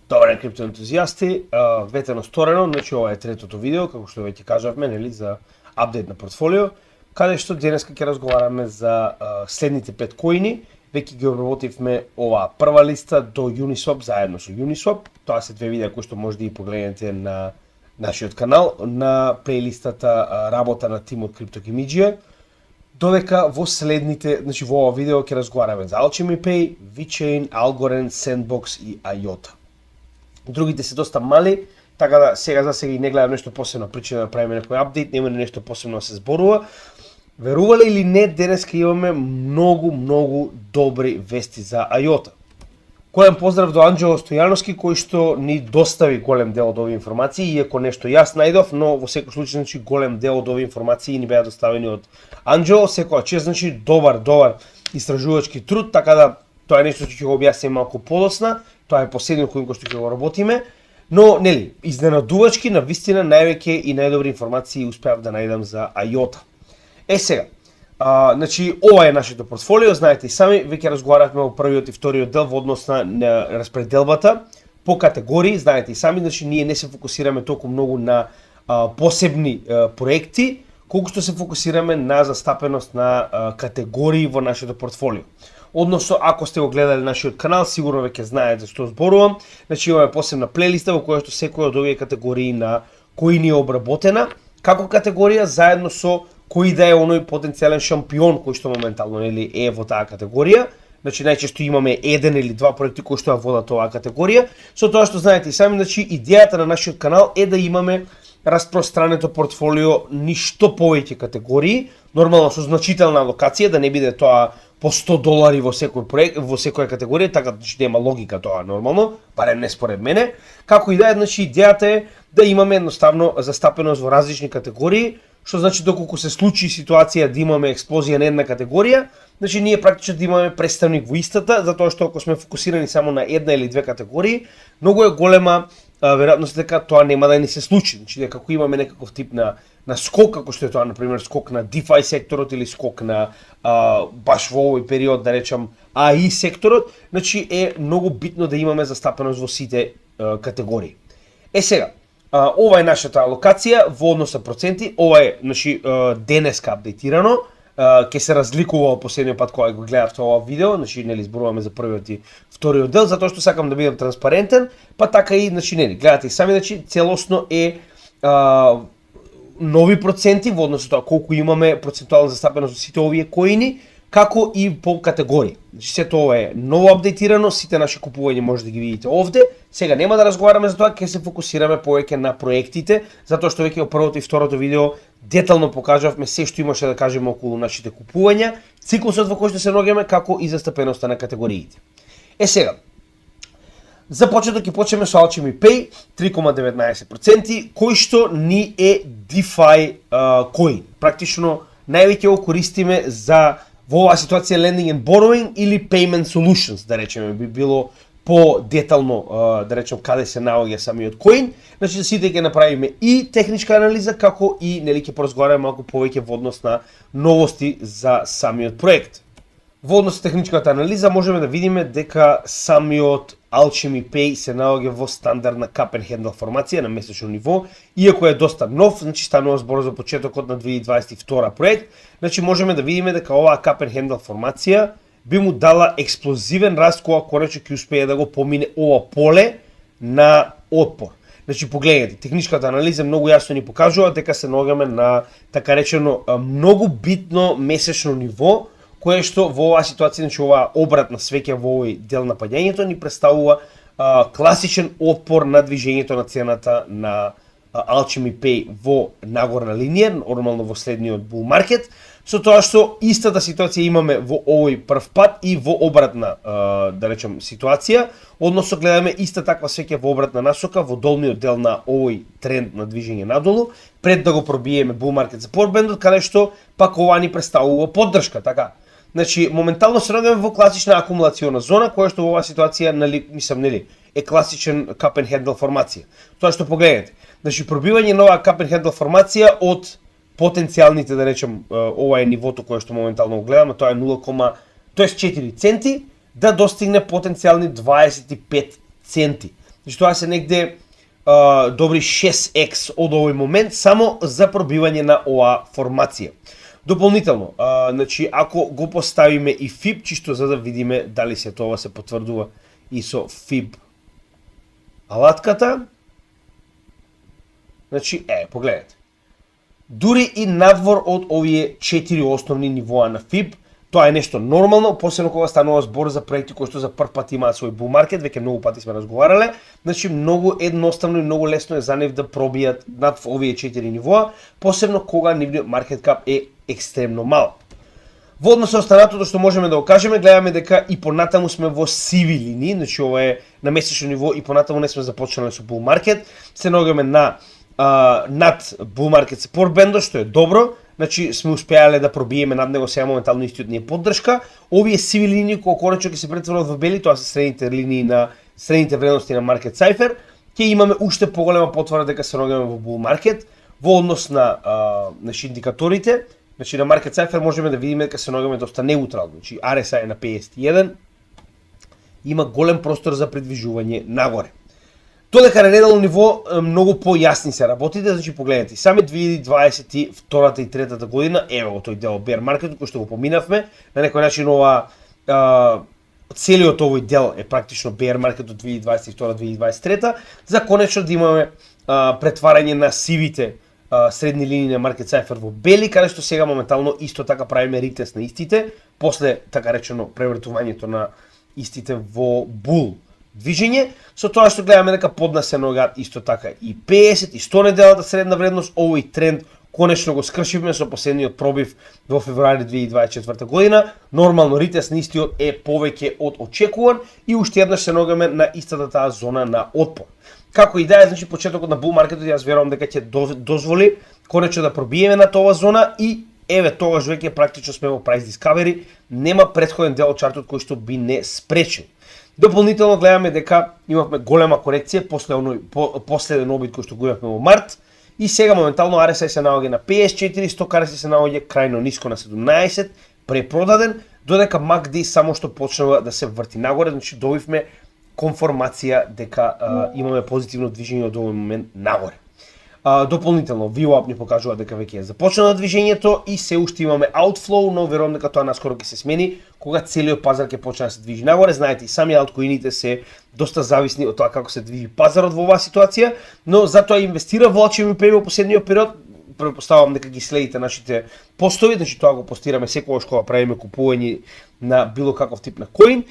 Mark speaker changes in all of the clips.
Speaker 1: Добре, криптоентузијасти, ветено сторено, значи ова е третото видео, како што веќе кажавме, нели, за апдейт на портфолио, каде што денеска ќе разговараме за следните 5 коини. Веќе ги обработивме оваа прва листа до Uniswap заедно со Uniswap. Тоа се две видеа кои што може да ги погледнете на нашиот канал, на плейлистата работа на тимот CryptoKimidžija. Додека во следните, значи во ова видео ќе разговараме за Alchemy Pay, VeChain, Algorand, Sandbox и IOTA. Другите се доста мали, така да сега за сега и не гледам нешто посебно, причина да правиме некој апдейт, нема нешто посебно да се зборува. Верувале или не, денеска имаме многу добри вести за IOTA. Голем поздрав до Анџело Стојановски кој што ни достави голем дел од овие информации, иако нешто јас најдов, но во секој случај значи голем дел од овие информации ни беа доставени од Анџело, секоја чест, значи добар истражувачки труд, така да тоа е нешто што ќе го објасним малку подосна. Тоа е последниот кој што ќе го работиме, но нели, изненадувачки на вистина највеќе и најдобри информации успеав да најдам за IOTA. Сега, значи ова е нашето портфолио, знаете и сами, веќе разговаравме во првиот и вториот дел во однос на распределбата по категории, знаете и сами, значи ние не се фокусираме толку многу на посебни проекти, колку што се фокусираме на застапеност на категории во нашето портфолио. Односно, ако сте го гледали нашиот канал, сигурно веќе знаете за што зборувам. Значи имаме посебна плейлиста во која што секоја од овие категории на кои ни е обработена како категорија заедно со кој да е оној потенцијален шампион кој што моментално нели е во таа категорија. Значи најчесто имаме еден или два проекти кои што ја водат оваа категорија. Со тоа што знаете и сами, значи идејата на нашиот канал е да имаме распространето портфолио ништо повеќе категории, нормално со значителна алокација, да не биде тоа по $100 во секој проект, во секоја категорија, така да нема логика тоа нормално, барем не според мене. Како и да е, значи идејата е да имаме едноставно застапеност во различни категории, што значи доколку се случи ситуација да имаме експлозија на една категорија, значи ние практично да имаме представник во истата, затоа што ако сме фокусирани само на една или две категории, многу е голема веројатност дека тоа нема да ни се случи. Значи дека ако имаме некаков тип на скок, како што е тоа, например, скок на DeFi секторот или скок на баш во овој период, да речам, AI секторот, значи е многу битно да имаме застапеност во сите категории. Сега, ова е нашата алокација во однос на проценти, ова е, значи, денеска апдейтирано, ќе се разликува од последниот пат кога го гледавте ова видео, значи нели зборуваме за првиот и вториот дел, затоа што сакам да бидам транспарентен, па така и, значи нели, гледате и сами, значи целосно е нови проценти во однос на тоа колку имаме процентуална застапеност во сите овие коини, како и по категории. Значи сето ова е ново апдейтирано, сите наши купувања може да ги видите овде. Сега нема да разговараме за тоа, ќе се фокусираме повеќе на проектите, затоа што веќе во првото и второто видео детално покажавме се што имаше да кажеме околу нашите купувања, циклусот во кој што се наоѓаме, како и застапеноста на категориите. Сега, за почеток ќе почнеме со Alchemy Pay, 3,19%, кој што ни е DeFi коин. Практично највеќе го користиме за во оваа ситуација lending and borrowing или payment solutions, да речеме, би било по-детално, да речем, каде се наоѓа самиот коин. Значи, сите ќе направиме и техничка анализа, како и нели ќе поразговараме малку повеќе во однос на новости за самиот проект. Во однос на техничката анализа можеме да видиме дека самиот Alchemy Pay се наоѓа во стандардна cup and handle формација на месечно ниво, иако е доста нов, значи станува збор за почетокот на 2022 проект, значи можеме да видиме дека оваа cup and handle формација би му дала експлозивен раст кога конечно ќе успее да го помине ова поле на отпор. Значи погледнете, техничката анализа многу јасно ни покажува дека се наоѓаме на така речено многу битно месечно ниво, кое што во оваа ситуација, значи оваа обратна свеќа во овој дел на паѓањето ни представува класичен отпор на движењето на цената на Alchemy Pay во нагорна линија, нормално во следниот bull market, со тоа што истата ситуација имаме во овој прв пат и во обратна, да речем, ситуација, односно гледаме иста таква свеќа во обратна насока во долниот дел на овој тренд на движење надолу, пред да го пробиеме bull market support бендот, каде што пак ова ни представува поддршка, така. Значи, моментално се наоѓаме во класична акумулациона зона, која што во оваа ситуација, нели, е класичен cup and handle формација. Тоа што погледнете, значи пробивање на оваа cup and handle формација од потенцијалните, да речем, ова е нивото кое што моментално го гледаме, тоа е 4 центи, да достигне потенцијални 25 центи. Значи тоа се негде добри 6x од овој момент само за пробивање на оваа формација. Дополнително, значи ако го поставиме и FIB, чисто за да видиме дали се тоа се потврдува и со FIB алатката. Значи, погледнете. Дури и надвор од овие 4 основни нивоа на FIB, тоа е нешто нормално, посебно кога станува збор за проекти кои што за прв пат имаат свој bull market, веќе многу пати сме разговарале, значи многу едноставно и многу лесно е за нив да пробијат над овие 4 нивоа, посебно кога нивниот market cap е екстремно мал. Во однос со останатото што можеме да го кажеме, гледаме дека и понатаму сме во сиви линии, значи ова е на месечно ниво и понатаму не сме започнале со bull market, се наоѓаме на над bull market support бендо, што е добро, значи сме успеале да пробиеме над него, сега моментално истиот ни е поддршка. Овие сиви линии кои коречно ќе се претворат во бели, тоа се средните линии на средните вредности на Market Cipher, ќе имаме уште поголема потвора дека се наоѓаме во bull market во однос на значи индикаторите. Значи на Market Cipher можеме да видиме дека се наоѓаме доста неутрално. Значи RSI е на 51, има голем простор за придвижување нагоре. Додека на неделно ниво многу појасни се работите, значи погледнете, сами 2022 и 2023 година, ево тој дел bear market кој што го поминавме, на некој начин ова целиот овој дел е практично bear market од 2022-2023, за конечно да имаме претварање на сивите средни линии на Market Cipher во бели, каде што сега моментално исто така правиме ритест на истите, после така речено превртувањето на истите во bull движење, со тоа што гледаме дека под нас се наоѓаат исто така и 50 и 100 неделата средна вредност, овој тренд конечно го скршивме со последниот пробив во февруари 2024 година. Нормално ритест на истиот е повеќе од очекуван и уште еднаш се наоѓаме на истата таа зона на отпор. Како и да е, значи почетокот на bull маркетот јас верувам дека ќе дозволи конечно да пробиеме на тоа зона и еве тогаш веќе практично сме во price discovery, нема претходен дел од чартот кој што би не спречил. Дополнително гледаме дека имавме голема корекција после последен обид кој што го имавме во март и сега моментално RSI се наоѓа на 54, сток RSI се наоѓа крајно ниско на 17, препродаден, додека MACD само што почнува да се врти нагоре, значи добивме конформација дека имаме позитивно движење од овој момент нагоре. Дополнително, VWAP ни покажува дека веќе е започнало движењето и се уште имаме outflow, но верувам дека тоа наскоро ќе се смени, кога целиот пазар ќе почне да се движи нагоре. Знаете, и сами алткоините се доста зависни од тоа како се движи пазарот во оваа ситуација, но затоа инвестира во HMP во последниот период. Претпоставувам дека ги следите нашите постови, значи тоа го постираме секогаш кога правиме купување на било каков тип на коин.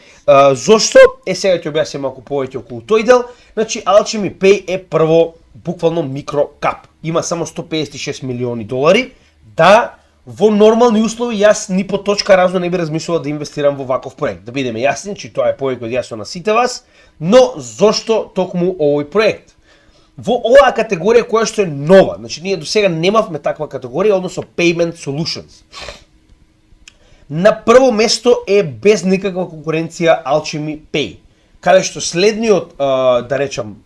Speaker 1: Зошто? Сега ќе објаснам малку повеќе околу тој дел. Значи Alchemy Pay е прво буквално микрокап. Има само 156 милиони долари. Да, во нормални услови јас ни по точка разно не би размислувал да инвестирам во ваков проект. Да бидеме јасни, че тоа е повеќе од јасно на сите вас, но зошто токму овој проект? Во оваа категорија која што е нова, значи ние до сега немавме таква категорија, односно Payment Solutions. На прво место е без никаква конкуренција Alchemy Pay, каде што следниот, да речам,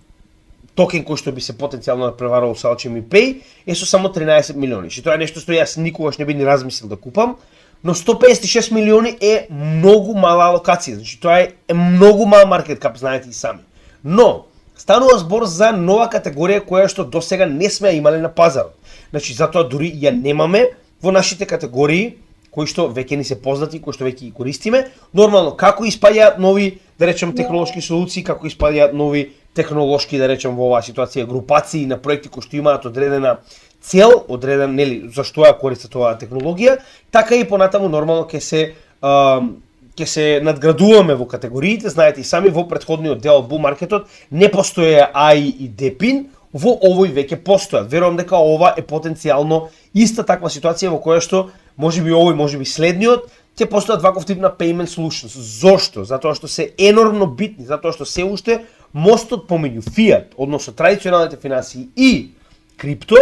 Speaker 1: токен кој што би се потенцијално да преварувал со Alchemy Pay е со само 13 милиони. Што тоа е нешто што јас никогаш не би ни размислил да купам, но 156 милиони е многу мала алокација, значи тоа е многу мал маркет кап, знаете и сами. Но станува збор за нова категорија која што досега не сме имале на пазарот. Значи затоа дури ја немаме во нашите категории кои што веќе ни се познати, кои што веќе ги користиме. Нормално како испаѓаат нови, да речем, технолошки солуции, како испаѓаат нови технолошки, да речем, во оваа ситуација групации на проекти кои што имаат одредена цел, одреден, нели, зашто ја користат оваа технологија, така и понатаму нормално ќе се надградуваме во категориите. Знаете и сами, во претходниот дел од bull маркетот не постоеа AI и DePIN, во овој веќе постојат. Верувам дека ова е потенцијално иста таква ситуација во која што можеби овој, можеби следниот, ќе постојат ваков тип на payment solutions. Зошто? Затоа што се енормно битни, затоа што се уште мостот помеѓу фиат, односно традиционалните финансии и крипто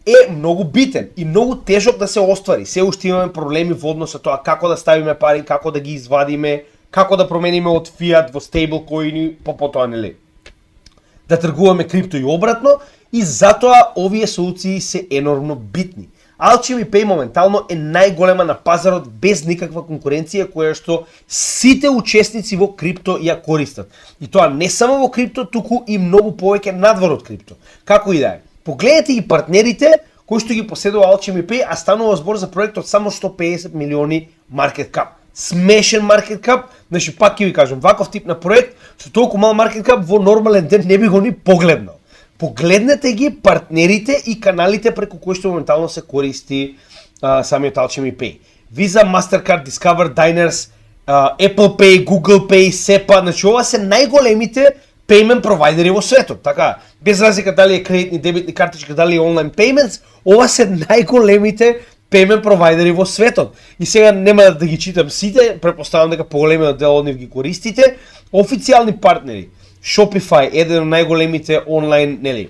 Speaker 1: е многу битен и многу тежок да се оствари. Се уште имаме проблеми во однос со тоа како да ставиме пари, како да ги извадиме, како да промениме од фиат во стейблкоини, потоа нели да тргуваме крипто и обратно, и затоа овие солуции се енормно битни. Alchemy Pay моментално е најголема на пазарот без никаква конкуренција која што сите учесници во крипто ја користат. И тоа не само во крипто, туку и многу повеќе надвор од крипто. Како и да е. Погледнете ги партнерите кои што ги поседува Alchemy Pay, а станува збор за проект од само 150 милиони market cap. Смешен market cap, значи пак ќе ви кажам, ваков тип на проект со толку мал market cap во нормален ден не би го ни погледнал. Погледнете ги партнерите и каналите преку кои што моментално се користи самиот Alchemy Pay. Visa, Mastercard, Discover, Diners, Apple Pay, Google Pay, SEPA, значи ова се најголемите payment провайдери во светот, така. Без разлика дали е кредитни, дебитни картички, дали е онлайн payments, ова се најголемите payment провайдери во светот. И сега нема да ги читам сите, претпоставам дека поголемиот дел од нив ги користите. Официјални партнери, Shopify, еден од најголемите онлайн, нели,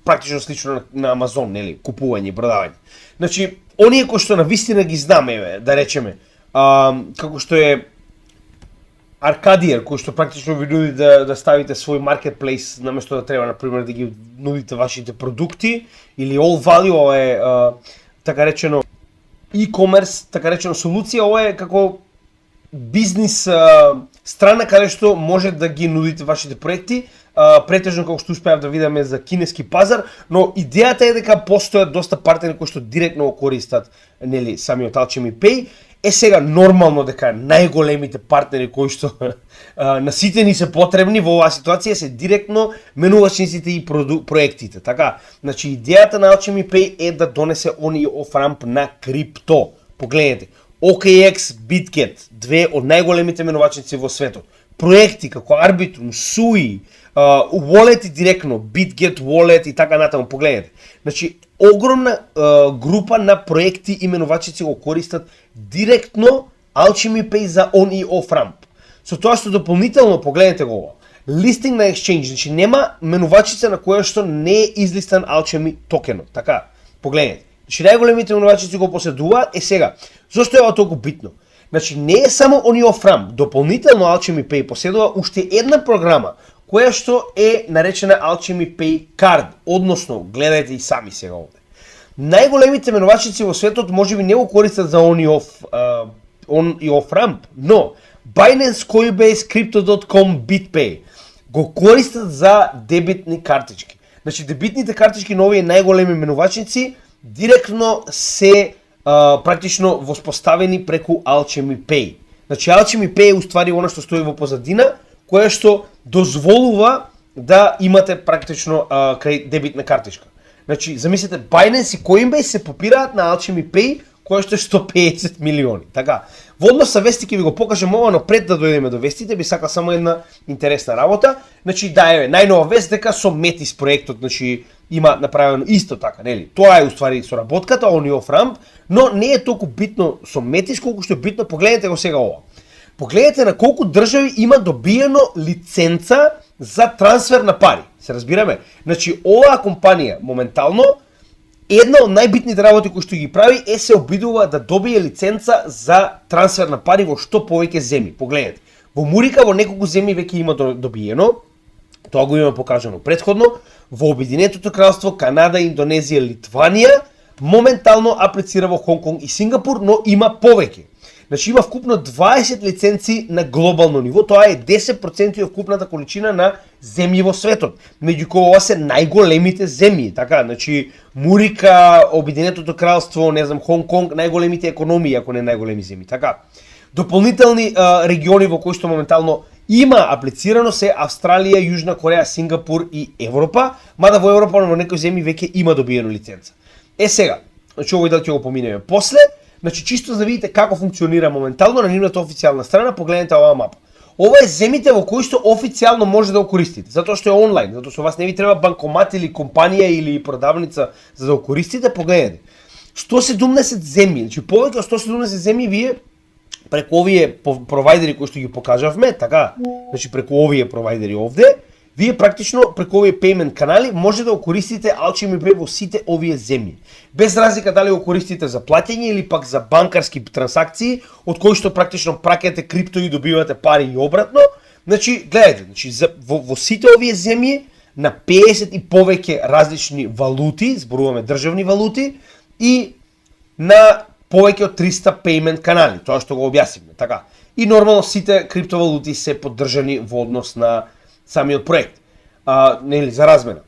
Speaker 1: практично слично на Amazon, нели, купување и продавање. Значи, оние кои што навистина ги знаме, да речеме, како што е Arcadier, кој што практично ви нуди да ставите свој marketplace наместо да треба, например, да ги нудите вашите продукти, или All Value, ова е така речено e-commerce, така речено солуција, ова е како бизнис страна каде што може да ги нудите вашите проекти, претежно како што успеав да видиме за кинески пазар, но идејата е дека постојат доста партнери кои што директно го користат, нели, самиот Alchemy Pay. Е сега нормално дека најголемите партнери кои што на сите ни се потребни во оваа ситуација се директно менувачниците и проектите, така? Значи идејата на Alchemy Pay е да донесе они оф-рамп на крипто. Погледнете, OKX, BitGet, две од најголемите менувачници во светот. Проекти како Arbitrum, Sui, Wallet директно, BitGet Wallet и така натаму, погледнете. Значи, огромна група на проекти и менувачици го користат директно Alchemy Pay за on и off ramp. Со тоа што дополнително, погледнете го ова, листинг на exchange, значи нема менувачица на која што не е излистан Alchemy токенот, така, погледнете. Значи најголемите менувачици го поседуваат, сега, зошто е ова толку битно? Значи не е само on и off ramp, дополнително Alchemy Pay поседува уште една програма која што е наречена Alchemy Pay Card, односно, гледајте и сами сега овде. Најголемите менувачици во светот можеби не го користат за on и off ramp, но Binance, Coinbase, Crypto.com, BitPay го користат за дебитни картички. Значи дебитните картички на овие најголеми менувачници директно се практично воспоставени преку Alchemy Pay. Значи Alchemy Pay е уствари она што стои во позадина, која што дозволува да имате практично дебитна картичка. Значи, замислете, Binance и Coinbase се попираат на Alchemy Pay, која што е 150 милиони. Така, во однос со вести ќе ви го покажам ова, но пред да дојдеме до вестите, би сакал само една интересна работа. Значи, да, еве, најнова вест дека со Metis проектот, значи, има направено исто така, нели? Тоа е уствари соработката, он и off ramp, но не е толку битно со Metis, колку што е битно, погледнете го сега ова. Погледнете на колку држави има добиено лиценца за трансфер на пари. Се разбираме? Значи, оваа компанија моментално една од најбитните работи кои што ги прави е се обидува да добие лиценца за трансфер на пари во што повеќе земји. Погледнете. Во Мурика во неколку земји веќе има добиено. Тоа го има покажано претходно. Во Обединетото кралство, Канада, Индонезија, Литванија моментално аплицира во Хонг Конг и Сингапур, но има повеќе. Значи има вкупно 20 лиценци на глобално ниво, тоа е 10% од вкупната количина на земји во светот. Меѓу кои ова се најголемите земји, така, значи Мурика, Обединетото кралство, не знам, Хонг Конг, најголемите економии, ако не најголеми земји, така. Дополнителни региони во кои што моментално има аплицирано се Австралија, Јужна Кореја, Сингапур и Европа, мада во Европа во некои земји веќе има добиено лиценца. Сега, значи овој дел ќе го поминеме после. Значи, чисто за да видите како функционира моментално на нивната официјална страна, погледнете оваа мапа. Ова е земите во кои што официјално може да го користите, затоа што е онлайн, затоа што вас не ви треба банкомат или компанија или продавница за да го користите, погледнете. 170 земји, значи повеќе од 170 земји вие преку овие провайдери кои што ги покажавме, така, значи преку овие провайдери овде, вие практично преку овие payment канали може да го користите Alchemy Pay во сите овие земји. Без разлика дали го користите за плаќање или пак за банкарски трансакции, од кои што практично праќате крипто и добивате пари и обратно. Значи, гледайте, значи во сите овие земји на 50 и повеќе различни валути, зборуваме државни валути, и на повеќе од 300 payment канали, тоа што го објаснивме, така. И нормално сите криптовалути се поддржани во однос на самиот проект, нели, за размена.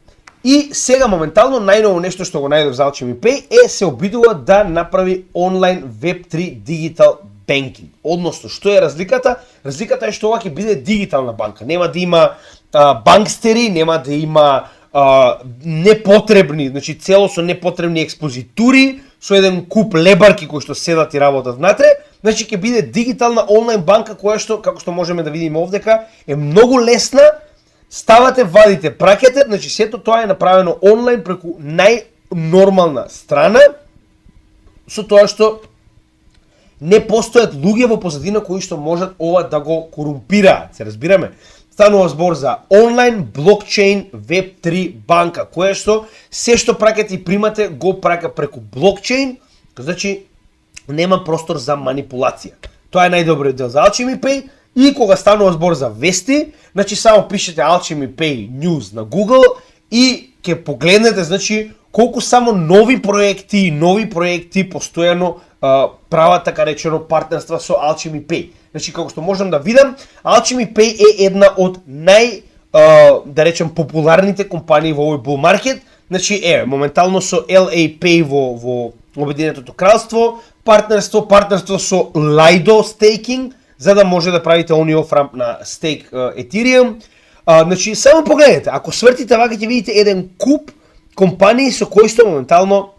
Speaker 1: И сега моментално најново нешто што го најдов за Alchemy Pay се обидува да направи онлайн Web3 Digital Banking. Односно, што е разликата? Разликата е што ова ќе биде дигитална банка. Нема да има банкстери, нема да има непотребни, значи целосно непотребни експозитури со еден куп лебарки кои што седат и работат внатре. Значи ќе биде дигитална онлайн банка која што, како што можеме да видиме овдека, е многу лесна. Ставате, вадите, праќате, значи сето тоа е направено онлайн преку најнормална страна, со тоа што не постојат луѓе во позадина кои што можат ова да го корумпираат, се разбираме. Станува збор за онлайн блокчейн Web3 банка, која што се што праќате и примате го праќа преку блокчейн, значи нема простор за манипулација. Тоа е најдобриот дел за Alchemy Pay. И кога станува збор за вести, значи само пишете Alchemy Pay News на Google и ќе погледнете, значи, колку само нови проекти постојано прават, така речено, партнерства со Alchemy Pay. Значи, како што можам да видам, Alchemy Pay е една од да речем, популарните компании во овој bull market. Значи, моментално со LA Pay во Обединетото кралство, партнерство со Lido Staking, за да може да правите on off ramp на стейк Ethereum. Значи, само погледнете, ако свртите вака ќе видите еден куп компании со кои што моментално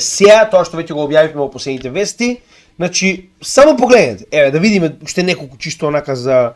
Speaker 1: сега, тоа што веќе го објавивме во последните вести, значи, само погледнете, да видиме уште неколку чисто онака за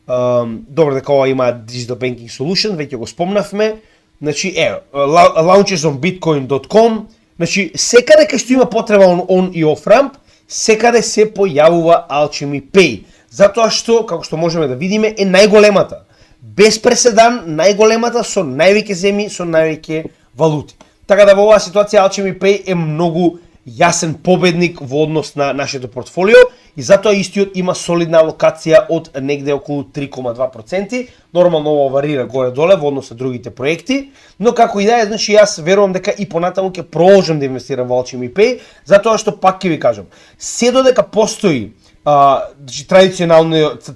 Speaker 1: добро дека ова има Digital Banking Solution, веќе го спомнавме, значи, launches on bitcoin.com, значи, секаде кај што има потреба on и off ramp, секаде се појавува Alchemy Pay, затоа што, како што можеме да видиме, е најголемата, без преседан, најголемата со највеќе земји, со највеќе валути. Така да во оваа ситуација Alchemy Pay е многу јасен победник во однос на нашето портфолио и затоа истиот има солидна алокација од негде околу 3,2%. Нормално ова варира горе-доле во однос на другите проекти, но како и да е, значи јас верувам дека и понатаму ќе продолжам да инвестирам во Alchemy Pay, затоа што пак ќе ви кажам, се додека постои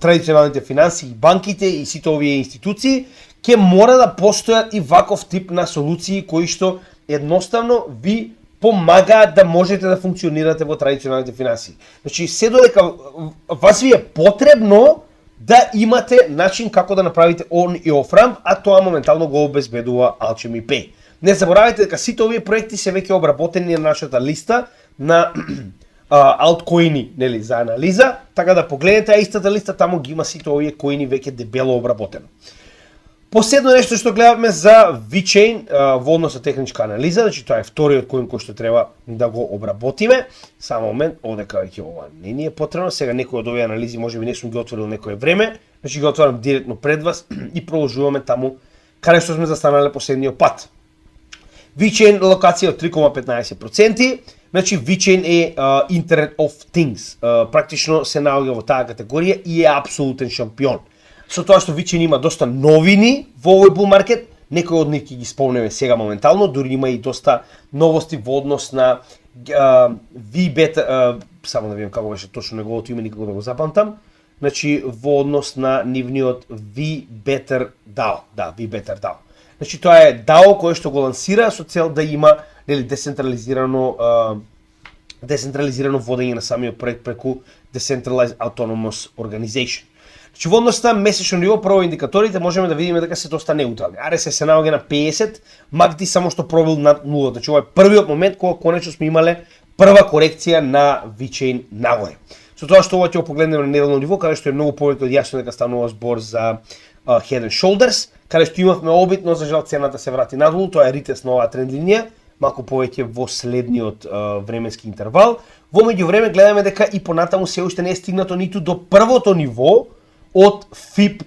Speaker 1: традиционалните финанси, банките и сите овие институции, ќе мора да постојат и ваков тип на солуции кои што едноставно ви помагаат да можете да функционирате во традиционалните финанси. Значи, се додека вас ви е потребно да имате начин како да направите on и off ramp, а тоа моментално го обезбедува Alchemy Pay. Не заборавајте дека сите овие проекти се веќе обработени на нашата листа на алткоини, нели, за анализа, така да погледнете истата листа, таму ги има сите овие коини веќе дебело обработено. Последно нешто што гледавме за VeChain во однос на техничка анализа, значи тоа е вториот коин кој што треба да го обработиме. Само момент, одека веќе ова не ни е потребно, сега некои од овие анализи можеби не сум ги отворил некое време, значи ги отварам директно пред вас и продолжуваме таму каде што сме застанале последниот пат. VeChain локација од 3,15%, значи VeChain е Internet of Things, практично се наоѓа во таа категорија и е апсолутен шампион. Со тоа што VeChain има доста новини во овој bull market, некои од нив ќе ги спомнеме сега моментално, дури има и доста новости во однос на VBetter, само да видам како беше точно неговото име, никако да го запамтам, значи во однос на нивниот VBetter DAO, да, VBetter DAO. Значи тоа е DAO кој што го лансира со цел да има, нели, децентрализирано водење на самиот проект преку Decentralized Autonomous Organization. Значи во однос на месечно ниво, прво индикаторите можеме да видиме дека се доста неутрални. RSI се наоѓа на 50, MACD само што пробил над 0. Значи ова е првиот момент кога конечно сме имале прва корекција на VeChain нагоре. Со тоа што ова ќе го погледнеме на неделно ниво, каде што е многу повеќе од јасно дека станува збор за Head and Shoulders, каде што имавме обид, но за жал цената се врати надолу, тоа е ритест на оваа тренд линија, малку повеќе во следниот временски интервал. Во меѓувреме гледаме дека и понатаму се уште не е стигнато ниту до првото ниво од FIP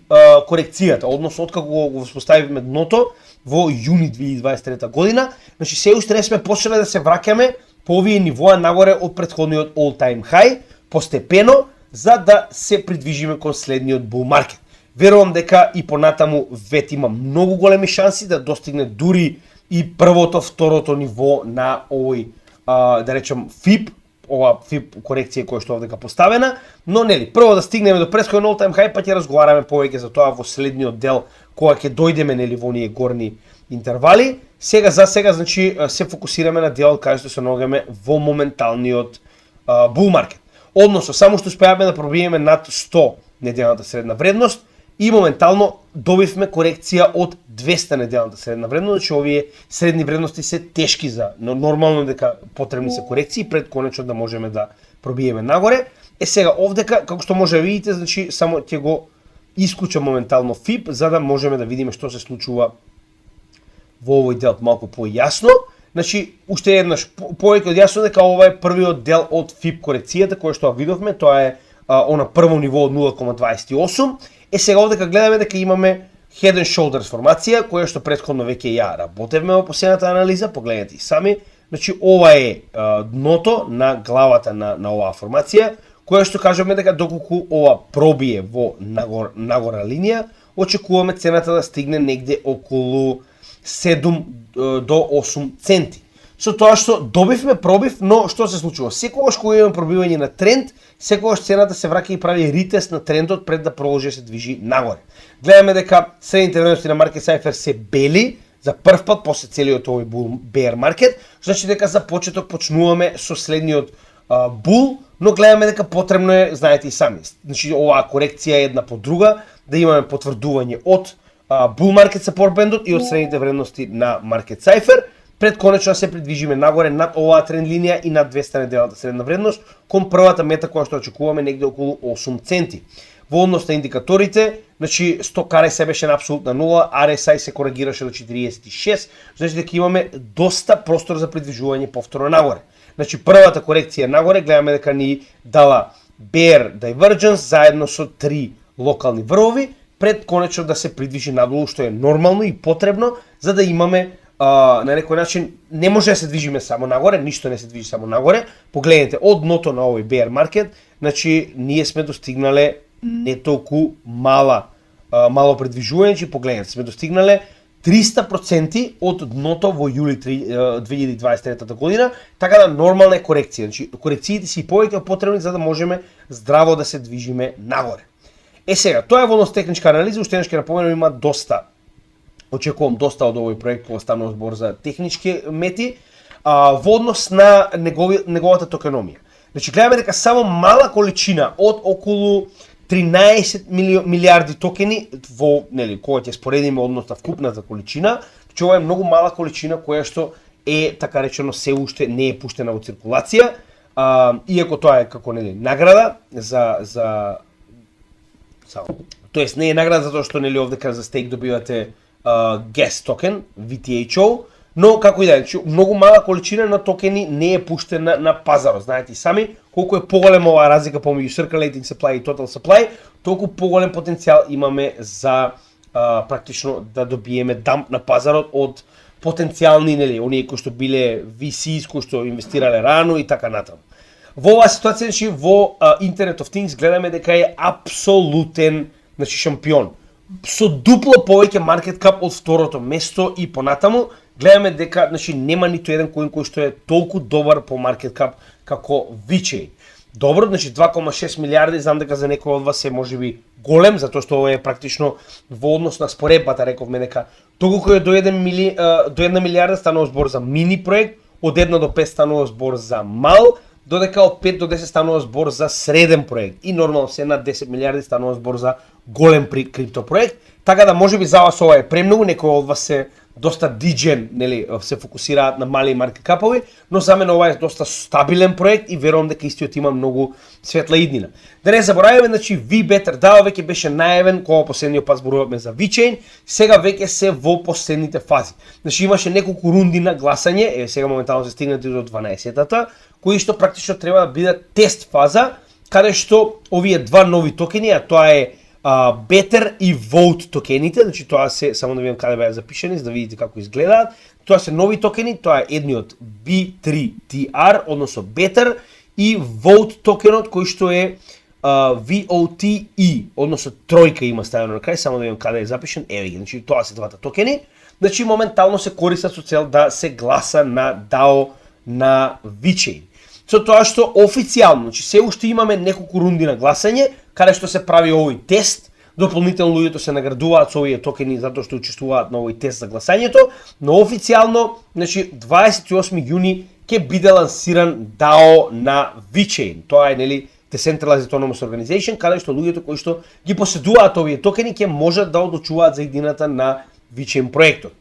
Speaker 1: корекцијата, односно откако го воспоставивме дното во јуни 2023 година, значи се уште не сме почнале да се враќаме по овие нивоа нагоре од претходниот all time high, постепено, за да се придвижиме кон следниот bull market. Верувам дека и понатаму вет има многу големи шанси да достигне дури и првото, второто ниво на овој, да речем, FIP, ова FIP корекција која што овдека поставена, но нели, прво да стигнеме до престој all time high, па ќе разговараме повеќе за тоа во следниот дел кога ќе дојдеме нели во оние горни интервали. Сега значи се фокусираме на делот каде што се наоѓаме во моменталниот bull market. Односно, само што успеавме да пробиеме над 100 неделната средна вредност и моментално добивме корекција од 200 неделната средна вредност, значи овие средни вредности се тешки за, но нормално дека потребни се корекции пред конечно да можеме да пробиеме нагоре. Сега овдека, како што може да видите, значи само ќе го исклучам моментално FIP за да можеме да видиме што се случува во овој дел малку појасно. Значи, уште еднаш, повеќе од јасно дека ова е првиот дел од FIP корекцијата која што видовме, тоа е она прво ниво од 0,28. Сега овдека гледаме дека имаме Head and Shoulders формација, која што претходно веќе ја работевме во последната анализа, погледнете и сами. Значи, ова е дното на главата на оваа формација, која што кажеме дека доколку ова пробие во нагора линија, очекуваме цената да стигне негде околу 7 до 8 центи. Со тоа што добивме пробив, но што се случува? Секогаш кога имаме пробивање на тренд, секогаш цената се враќа и прави ритест на трендот пред да продолжи да се движи нагоре. Гледаме дека средните вредности на Market Cypher се бели за прв пат после целиот овој bear market, значи дека за почеток почнуваме со следниот бул, но гледаме дека потребно е, знаете и сами, значи оваа корекција е една по друга, да имаме потврдување од bull market support band и од средните вредности на Market Cypher, пред конечно да се придвижиме нагоре над оваа тренд линија и над 200 неделната средна вредност, кон првата мета која што очекуваме негде околу 8 центи. Во однос на индикаторите, значи Stock RSI беше на апсолутна нула, RSI се коригираше до 46, значи дека имаме доста простор за придвижување повторно нагоре. Значи првата корекција нагоре гледаме дека ни дала bear divergence заедно со 3 локални врвови, пред конечно да се придвижи надолу, што е нормално и потребно, за да имаме на некој начин, не може да се движиме само нагоре, ништо не се движи само нагоре. Погледнете, од дното на овој bear market, значи ние сме достигнале не толку мало предвижување, значи погледнете, сме достигнале 300% од дното во јули 2023 година, така да нормална е корекција. Значи корекциите си повеќе потребни за да можеме здраво да се движиме нагоре. Сега, тоа е во однос техничка анализа, уште еднаш ќе напоменам, има очекувам доста од овој проект кога станува збор за технички мети, во однос на неговата токеномија. Значи гледаме дека само мала количина од околу 13 милиарди токени во, нели, кога ќе споредиме односно вкупната количина, значи ова е многу мала количина која што е така речено се уште не е пуштена во циркулација, иако тоа е како нели награда тоест не е награда затоа што нели овдека за стейк добивате gas токен, VTHO, но како и да е, многу мала количина на токени не е пуштена на пазарот. Знаете и сами, колку е поголема оваа разлика помеѓу circulating supply и total supply, толку поголем потенцијал имаме за практично да добиеме дамп на пазарот од потенцијални, нели, оние кои што биле VCs, кои што инвестирале рано и така натаму. Во оваа ситуација, значи, во Internet of Things гледаме дека е апсолутен, значи, шампион. Со дупло повеќе market cap од второто место и понатаму, гледаме дека, значи, нема ниту еден коин кој што е толку добар по market cap како VeChain. Добро, значи 2,6 милиарди, знам дека за некој од вас е можеби голем, затоа што ова е практично во однос на споредбата, рековме дека доколку е до 1 милиарда станува збор за мини проект, од 1 до 5 станува збор за мал, додека од 5 до 10 станува збор за среден проект и нормално се над 10 милиарди станува збор за голем крипто проект. Така да можеби за вас ова е премногу, некои од вас се доста диджен, нели, се фокусираат на мали маркет капови, но за мене ова е доста стабилен проект и верувам дека истиот има многу светла иднина. Да не забораваме, значи VBetter DAO веќе беше најавен кога последниот пат зборувавме за VeChain, сега веќе се во последните фази. Значи имаше неколку рунди на гласање, сега моментално се стигнати до 12-тата, кои што практично треба да бидат тест фаза, каде што овие два нови токени, а тоа е Better и Vote токените, значи тоа се, само да видам каде беа запишани, за да видите како изгледаат. Тоа се нови токени, тоа е едниот B3TR, односно Better, и Vote токенот кој што е VOTE, односно тројка има ставено на крај, само да видам каде е запишен, еве ги, значи тоа се двата токени. Значи моментално се користат со цел да се гласа на DAO на VeChain. Со тоа што официјално, значи се уште имаме неколку рунди на гласање, каде што се прави овој тест, дополнително луѓето се наградуваат со овие токени затоа што учествуваат на овој тест за гласањето, но официјално, значи 28 јуни ќе биде лансиран DAO на VeChain. Тоа е, нели, Decentralized Autonomous Organization, каде што луѓето кои што ги поседуваат овие токени ќе можат да одлучуваат за иднината на VeChain проектот.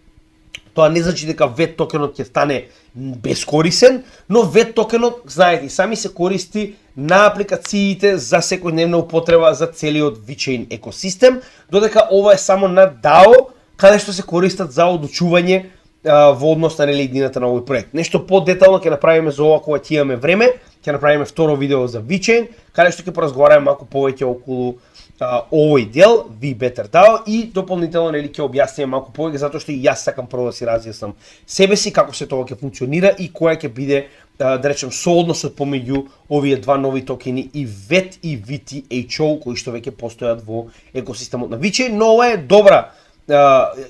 Speaker 1: Тоа не значи дека VET токенот ќе стане бескорисен, но VET токенот, знаете, сами се користи на апликациите за секојдневна употреба за целиот VeChain екосистем, додека ова е само на DAO, каде што се користат за одлучување во однос на иднината на овој проект. Нешто подетално ќе направиме за ова кога ќе имаме време, ќе направиме второ видео за VeChain, каде што ќе поразговараме малку повеќе околу овој дел, VBetterDAO, и дополнително, нели, ќе објасниме малку повеќе затоа што и јас сакам прво да си разјаснам себе си како се тоа ќе функционира и која ќе биде, да речем, соодносот помеѓу овие два нови токени и VET и VTHO кои што веќе постојат во екосистемот на VeChain, но ова е добра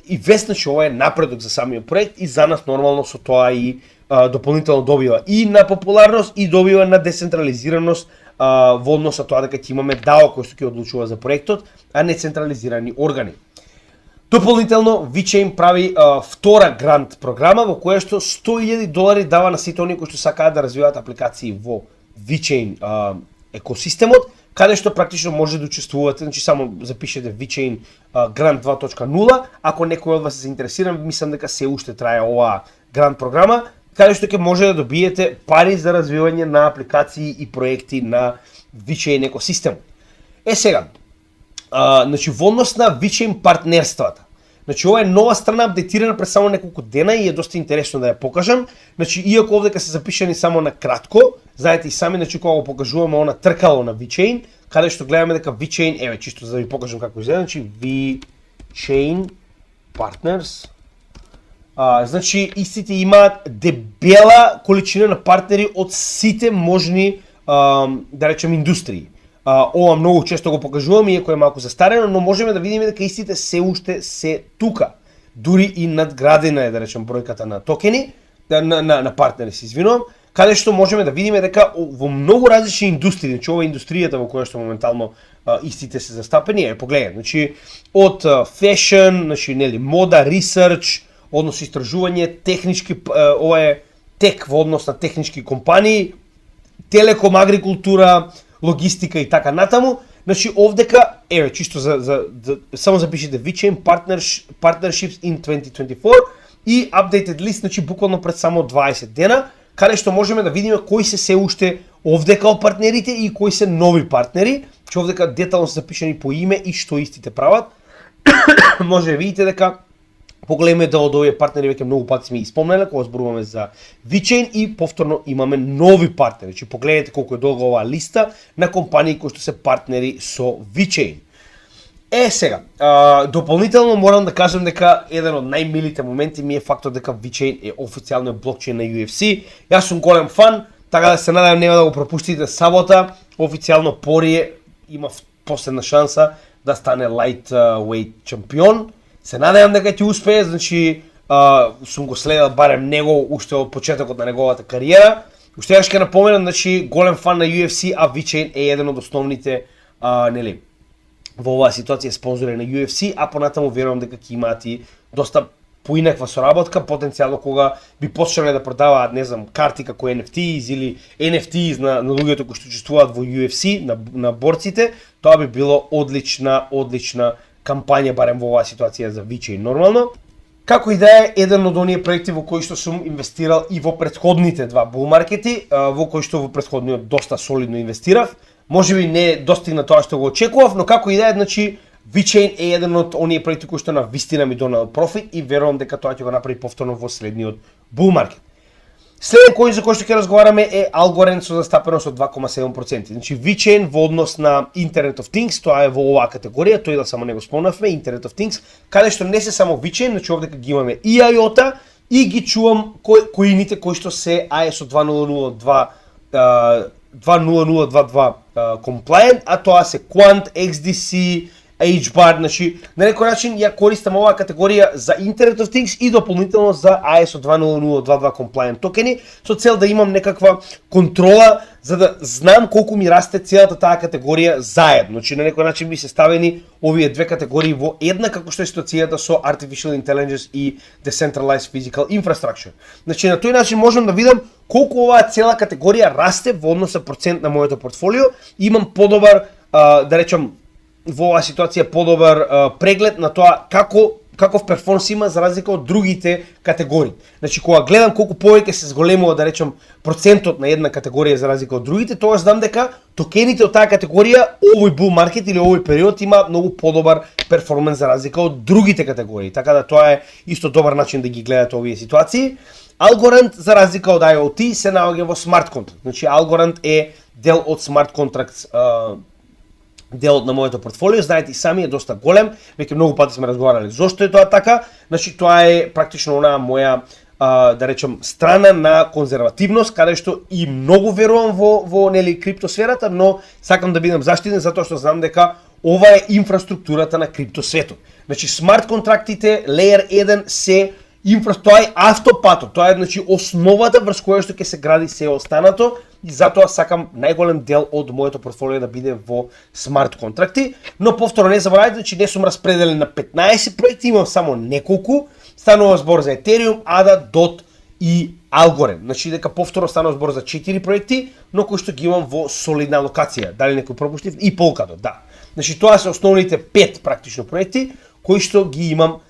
Speaker 1: и вест, че ова е напредок за самиот проект и за нас нормално со тоа и дополнително добива и на популарност и добива на децентрализираност во однос на тоа дека ќе имаме DAO кој што ќе одлучува за проектот, а не централизирани органи. Дополнително VeChain прави втора грант програма во која што $100,000 дава на сите оние кои што сакаат да развиваат апликации во VeChain екосистемот, каде што практично може да учествувате, значи само запишете VeChain Grant 2.0, ако некој од вас се заинтересиран, мислам дека се уште трае оваа грант програма, каде што ќе може да добиете пари за развивање на апликации и проекти на VeChain екосистем. Сега, значи во однос на VeChain партнерствата. Значи ова е нова страна апдейтирана пред само неколку дена и е доста интересно да ја покажам. Значи иако овдека се запишани само на кратко, знаете и сами, значи кога го покажуваме она тркало на VeChain, каде што гледаме дека VeChain, еве чисто за да ви покажам како изгледа, значи VeChain Partners. Значи истите имаат дебела количина на партнери од сите можни, да речем, индустрии. Ова многу често го покажуваме, иако е малку застарено, но можеме да видиме дека истите се уште се тука. Дури и надградена е, да речем, бројката на токени, на партнери, се извинувам, каде што можеме да видиме дека во многу различни индустрии, значи ова е индустријата во која што моментално истите се застапени, погледнете, значи од фешн, значи нели мода, ресерч, однос истражување, технички, ова е тек во однос на технички компании, телеком, агрикултура, логистика и така натаму. Значи овдека, еве чисто само запишете VeChain Partnerships in 2024 и updated list, значи буквално пред само 20 дена, каде што можеме да видиме кои се уште овдека од партнерите и кои се нови партнери, че овдека детално се запишани по име и што истите прават. Може да видите дека поголемиот дел од овие партнери веќе многу пати сме испомнале кога зборуваме за VeChain и повторно имаме нови партнери. Значи погледнете колку е долга оваа листа на компании кои што се партнери со VeChain. Сега, дополнително морам да кажам дека еден од најмилите моменти ми е фактот дека VeChain е официјалниот блокчейн на UFC. Јас сум голем фан, така да се надевам нема да го пропуштите сабота. Официјално Порие има последна шанса да стане lightweight чемпион. Се надевам дека ќе успее, значи сум го следел барем него уште од почетокот на неговата кариера. Уште ќе напоменам, значи голем фан на UFC, а VeChain е еден од основните нели во оваа ситуација спонзори на UFC, а понатаму верувам дека ќе имаат и доста поинаква соработка, потенцијално кога би почнале да продаваат, не знам, карти како NFTs или NFTs на луѓето кои што учествуваат во UFC, на борците, тоа би било одлична кампања барем во оваа ситуација за VeChain нормално. Како и да е, еден од оние проекти во кои што сум инвестирал и во претходните два bull маркети, во кои што во претходниот доста солидно инвестирав. Можеби не достигна тоа што го очекував, но како и да е, значи VeChain е еден од оние проекти кои што на вистина ми донел профит и верувам дека тоа ќе го направи повторно во следниот bull маркет. Следен коин за кој што ќе разговараме е Algorand со застапеност од 2,7%. Значи VeChain во однос на Internet of Things, тоа е во оваа категорија, тој да само не го спомнавме, Internet of Things, каде што не се само VeChain, значи овдека ги имаме и IOTA и ги чувам коините кои што се ISO 2002 20022 compliant, а тоа се Quant, XDC, HBAR, значи на некој начин ја користам оваа категорија за Internet of Things и дополнително за ISO 20022 compliant токени со цел да имам некаква контрола за да знам колку ми расте целата таа категорија заедно. Значи на некој начин би се ставени овие две категории во една како што е ситуацијата со Artificial Intelligence и Decentralized Physical Infrastructure. Значи на тој начин можам да видам колку оваа цела категорија расте во однос на процент на моето портфолио и имам подобар да речам во оваа ситуација подобар преглед на тоа каков перформанс има за разлика од другите категории. Значи кога гледам колку повеќе се зголемува да речам процентот на една категорија за разлика од другите, тоа знам дека токените од таа категорија овој bull market или овој период има многу подобар перформанс за разлика од другите категории. Така да тоа е исто добар начин да ги гледате овие ситуации. Algorand за разлика од IoT се наоѓа во смарт контракт. Значи Algorand е дел од смарт контракт делот на моето портфолио, знаете и сами е доста голем, веќе многу пати сме разговарали зошто е тоа така, значи тоа е практично онаа моја да речем страна на конзервативност, каде што и многу верувам во нели криптосферата, но сакам да бидам заштитен затоа што знам дека ова е инфраструктурата на криптосветот. Значи смарт контрактите Layer 1 се тоа е автопатот, тоа е значи основата врз која што ќе се гради се останато и затоа сакам најголем дел од моето портфолио да биде во смарт контракти, но повторно не заборавајте, значи не сум распределен на 15 проекти, имам само неколку, станува збор за Ethereum, ADA, DOT и Algorand. Значи дека повторно станува збор за 4 проекти, но кои што ги имам во солидна локација. Дали некој пропуштив? И Polkadot, да. Значи тоа се основните 5 практично проекти кои што ги имам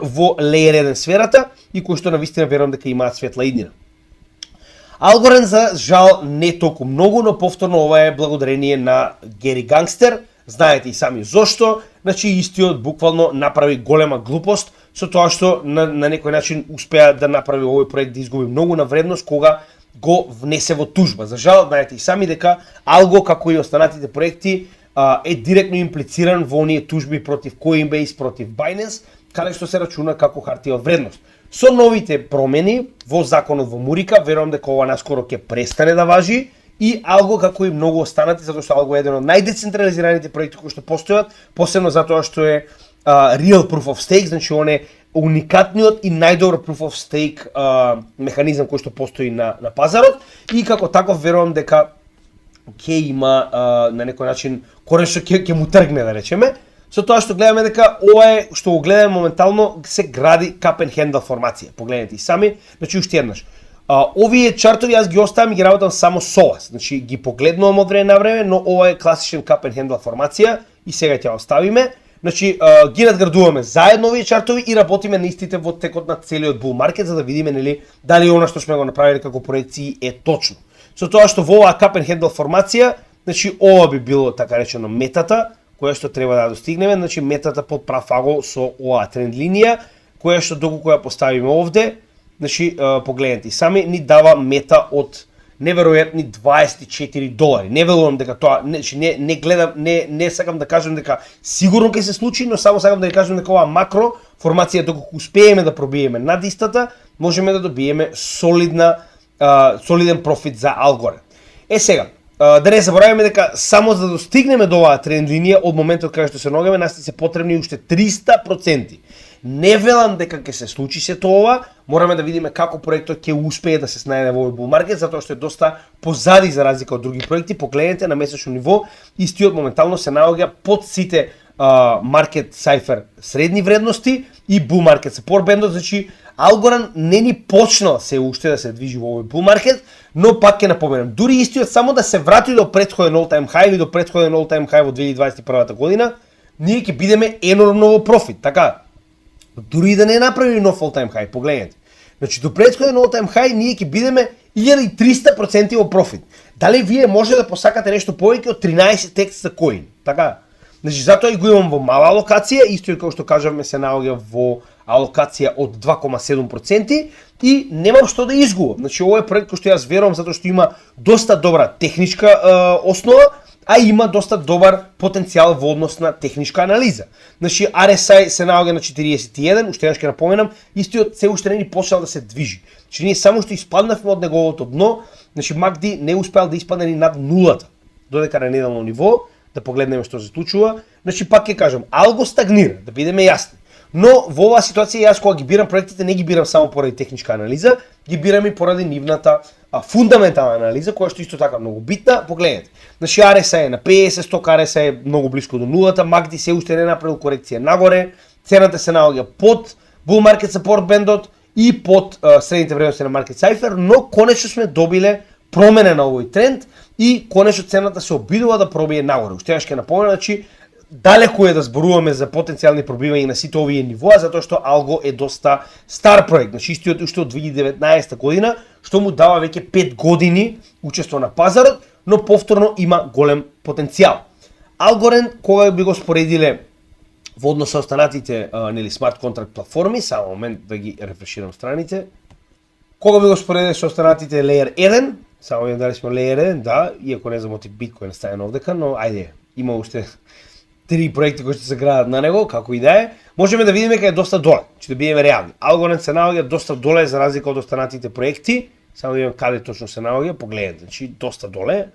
Speaker 1: во Layer 1 сферата и кои што навистина верувам дека имаат светла иднина. Algorand за жал не толку многу, но повторно ова е благодарение на Гери Гангстер. Знаете и сами зошто, значи истиот буквално направи голема глупост со тоа што на некој начин успеа да направи овој проект да изгуби многу на вредност кога го внесе во тужба. За жал, знаете и сами дека Algo, како и останатите проекти, е директно имплициран во оние тужби против Coinbase, против Binance, каде што се рачуна како хартија од вредност. Со новите промени во законот во Мурика, верувам дека ова наскоро ќе престане да важи и Algo, како и многу останати, затоа што Algo е еден од најдецентрализираните проекти кои што постојат, посебно затоа што е real proof of stake, значи он е уникатниот и најдобар proof of stake механизам кој што постои на пазарот и како таков верувам дека ќе има на некој начин корен што ќе му тргне, да речеме, со тоа што гледаме дека ова е што го гледаме моментално се гради cup and handle формација. Погледнете и сами, значи уште еднаш. Овие чартови јас ги оставам и ги работам само со вас. Значи ги погледнувам од време на време, но ова е класичен cup and handle формација и сега ќе ја оставиме. Значи ги надградуваме заедно овие чартови и работиме на истите во текот на целиот bull market за да видиме нели дали она што сме го направиле како проекции е точно. Со тоа што во оваа cup and handle формација, значи ова би било така речено метата која што треба да достигнеме, значи метата под прав агол со оваа тренд линија, која што доколку ја поставиме овде, значи погледнете сами ни дава мета од неверојатни $24. Не велувам дека тоа, значи не гледам, не сакам да кажам дека сигурно ќе се случи, но само сакам да ви кажам дека оваа макро формација доколку успееме да пробиеме над истата, можеме да добиеме солиден профит за Algorand. Сега, да не забораваме дека само за да достигнеме до оваа тренд линија од моментот кога што се наоѓаме, нас се потребни уште 300%. Не велам дека ќе се случи сето ова, мораме да видиме како проектот ќе успее да се снајде во овој bull market, затоа што е доста позади за разлика од други проекти. Погледнете на месечно ниво, истиот моментално се наоѓа под сите market cipher средни вредности и bull market support бендот, значи Algorand не ни почнал се уште да се движи во овој bull market, но пак ќе напоменам, дури истиот само да се врати до претходен all-time high или до претходен all-time high во 2021 година, ние ќе бидеме енормно во профит, така. Дури да не направи нов all-time high, погледнете. Значи до претходен all-time high ние ќе бидеме 1300% во профит. Дали вие може да посакате нешто повеќе од 13x за коин, така? Значи затоа и го имам во мала алокација, исто како што кажавме се наоѓа во алокација од 2,7% и немам што да изгубам. Значи овој е проект кој што јас верувам затоа што има доста добра техничка основа, а има доста добар потенцијал во однос на техничка анализа. Значи RSI се наоѓа на 41, уште еднаш ќе напоменам, истиот се уште не ни почнал да се движи. Значи ние само што испаднавме од неговото дно, Значи MACD не успеал да испадне ни над нулата, додека на неделно ниво, да погледнеме што се случува. Значи пак ќе кажам, алго стагнира, да бидеме јасни. Но во оваа ситуација јас кога ги бирам проектите не ги бирам само поради техничка анализа, ги бирам и поради нивната фундаментална анализа, која што исто така многу битна. Погледнете. Значи RSI е на 50, сток RSI е многу блиско до нулата, MACD се уште не направил корекција нагоре, цената се наоѓа под Bull Market Support бендот и под средните вредности на Market Cipher, но конечно сме добиле промена на овој тренд и конечно цената се обидува да пробие нагоре. Уште еднаш ќе напомнам, значи далеку е да зборуваме за потенцијални пробивања на сите овие нивоа, затоа што Algo е доста стар проект, значи истиот уште од 2019 година, што му дава веќе 5 години учество на пазарот, но повторно има голем потенцијал. Algorand, кога би го споредиле во однос со останатите смарт контракт платформи, само момент да ги рефреширам страните. Кога би го споредиле со останатите Layer 1, само видам дали сме Layer 1, да, иако не знам оти биткоин ставен овдека, но ајде, има уште 3 проекти кои што се градат на него, како и да е. Можеме да видиме кај е доста доле, че да бидеме реални. Algorand се наоѓа доста доле за разлика од останатите проекти, само да видим каде точно се наоѓа, погледнете, значи доста доле.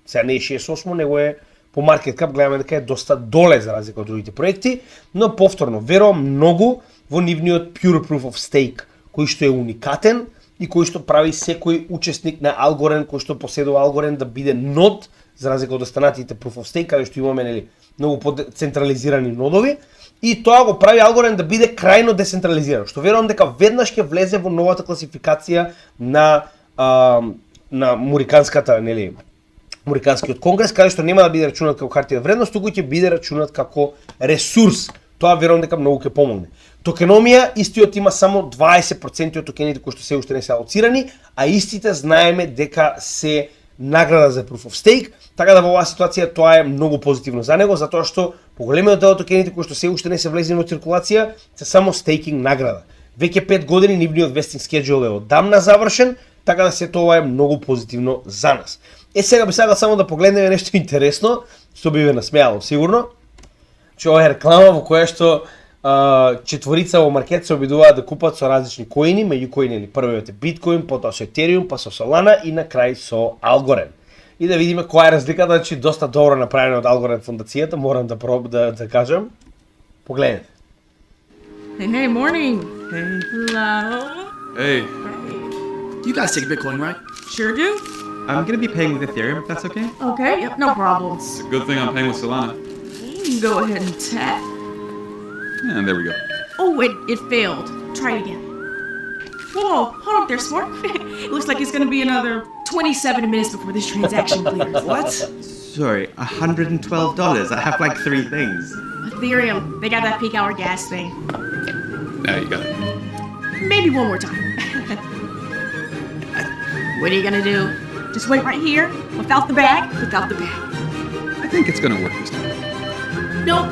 Speaker 1: Сега не е 68, него е по Market Cap, гледаме дека е доста доле за разлика од другите проекти, но повторно верувам многу во нивниот Pure Proof of Stake, кој што е уникатен и кој што прави секој учесник на Algorand, кој што поседува Algorand да биде нод, за разлика од останатите Proof of Stake, каде што имаме нели многу подцентрализирани нодови, и тоа го прави Algorand да биде крајно децентрализиран, што верувам дека веднаш ќе влезе во новата класификација на Муриканската, нели, Американскиот конгрес, каде што нема да биде рачунат како хартија од вредност, туку ќе биде рачунат како ресурс. Тоа верувам дека многу ќе помогне. Токеномија, истиот има само 20% од токените кои што се уште не се алоцирани, а истите знаеме дека се награда за Proof of Stake, така да во оваа ситуација тоа е многу позитивно за него, затоа што поголемиот дел од токените кои што се уште не се влезени во циркулација, се само стейкинг награда. Веќе 5 години нивниот vesting schedule е одамна завршен, така да се тоа е многу позитивно за нас. Сега би сакал само да погледнеме нешто интересно, што би ве насмеало сигурно. Че ова е реклама во која што четворица во маркет се обидуваат да купат со различни коини, меѓу кои нели првиот е биткоин, потоа со Ethereum, па со Solana и на крај со Algorand. И да видиме која е разликата, значи доста добро направено од Algorand фондацијата, морам да кажам. Погледнете.
Speaker 2: Hey, morning. Hey. Hello.
Speaker 3: Hey.
Speaker 4: You guys take Bitcoin, right?
Speaker 2: Sure do.
Speaker 3: I'm gonna be paying with Ethereum, if that's okay?
Speaker 2: Okay, yep, no problems.
Speaker 3: It's a good thing I'm paying with Solana.
Speaker 2: You can go ahead and tap.
Speaker 3: And there we go.
Speaker 2: Oh, it failed. Try it again. Whoa, hold up there, Smart. It looks like it's gonna be another 27 minutes before this transaction clears.
Speaker 4: What?
Speaker 5: Sorry, $112? I have like 3 things.
Speaker 2: Ethereum, they got that peak hour gas thing.
Speaker 3: Now you got it.
Speaker 2: Maybe one more time. What are you gonna do? Just wait right here, without the bag, without the bag.
Speaker 3: I think it's gonna work this time.
Speaker 2: Nope.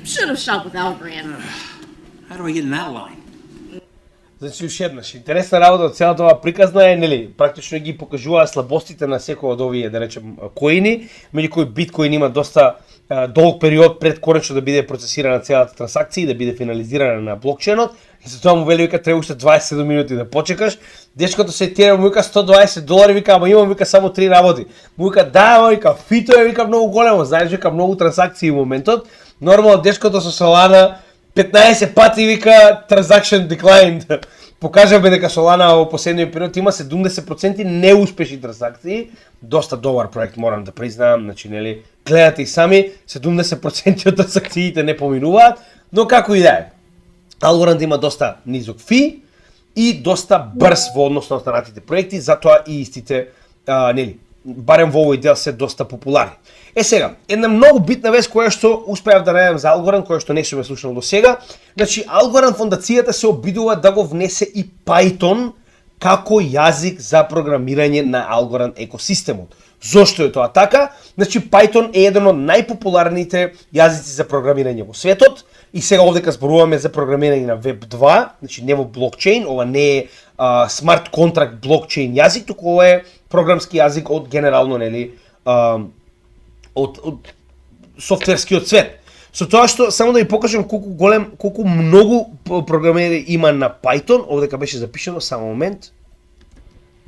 Speaker 2: Should have shot with Algorand.
Speaker 4: How do I get in that line?
Speaker 1: Значи уште еднаш, интересна работа од целата оваа приказна е, нели, практично ги покажуваа слабостите на секој од овие, да речем, коини, меѓу кои биткоин има доста долг период пред конечно да биде процесирана целата трансакција и да биде финализирана на блокчейнот. И за тоа му вели вика треба уште 27 минути да почекаш. Дечкото се тера му вика $120, вика ама имам вика само 3 работи. Му вика да, вика фито е вика многу големо, знаеш вика многу трансакции во моментот. Нормално дечкото со Solana 15 пати вика transaction declined. Покажавме дека Solana во последниот период има 70% неуспешни трансакции. Доста добар проект, морам да признаам, значи нели гледате и сами 70% од трансакциите не поминуваат, но како и да е. Algorand има доста низок фи и доста брз во однос на останатите проекти, затоа и истите нели барем во овој дел се доста популарни. Сега, една многу битна вест која што успеав да најдам за Algorand, која што не сум ја слушнал до сега. Значи, Algorand фондацијата се обидува да го внесе и Python како јазик за програмирање на Algorand екосистемот. Зошто е тоа така? Значи, Python е еден од најпопуларните јазици за програмирање во светот. И сега овдека зборуваме за програмирање на Web 2, значи не во блокчейн, ова не е смарт контракт блокчейн јазик, туку ова е програмски јазик од генерално, нели, од софтверскиот свет. Со тоа што само да ви покажам колку многу програмери има на Python, овдека беше запишано само момент.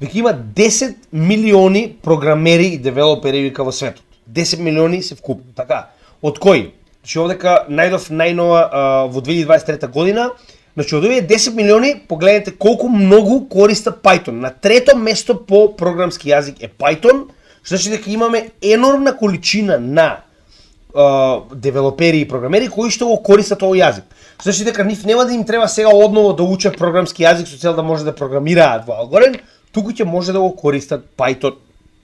Speaker 1: Веќе има 10 милиони програмери и девелопери вика во светот. 10 милиони се вкупно, така. Од кои? Значи овдека најдов најнова во 2023 година. Значи од овие 10 милиони, погледнете колку многу користат Python. На трето место по програмски јазик е Python, што значи дека имаме енормна количина на девелопери и програмери кои што го користат овој јазик. Значи дека нив нема да им треба сега одново да учат програмски јазик со цел да може да програмираат во Algorand, туку ќе може да го користат Python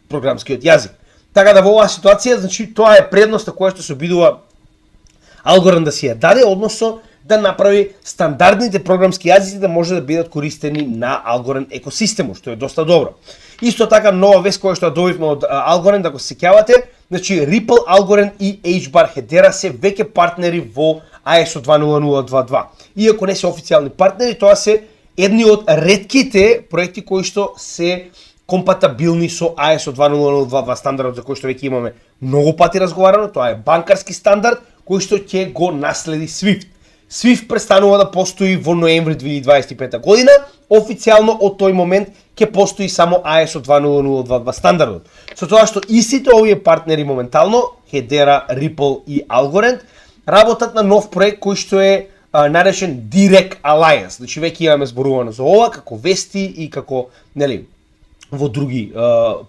Speaker 1: програмскиот јазик. Така да во оваа ситуација, значи тоа е предноста која што се обидува Algorand да си ја даде, односно да направи стандардните програмски јазици да може да бидат користени на Algorand екосистемот, што е доста добро. Исто така нова вест која што ја добивме од Algorand, ако се сеќавате, значи Ripple, Algorand и HBAR Hedera се веќе партнери во ISO 20022. Иако не се официјални партнери, тоа се едни од ретките проекти кои што се компатабилни со ISO 20022 стандардот за кој што веќе имаме многу пати разговарано. Тоа е банкарски стандард кој што ќе го наследи SWIFT. SWIFT престанува да постои во ноември 2025 година, официјално од тој момент ќе постои само ISO 20022 стандардот. Со тоа што истите овие партнери моментално, Hedera, Ripple и Algorand, работат на нов проект кој што е наречен Direct Alliance. Значи веќе имаме зборувано за ова како вести и како, нели, во други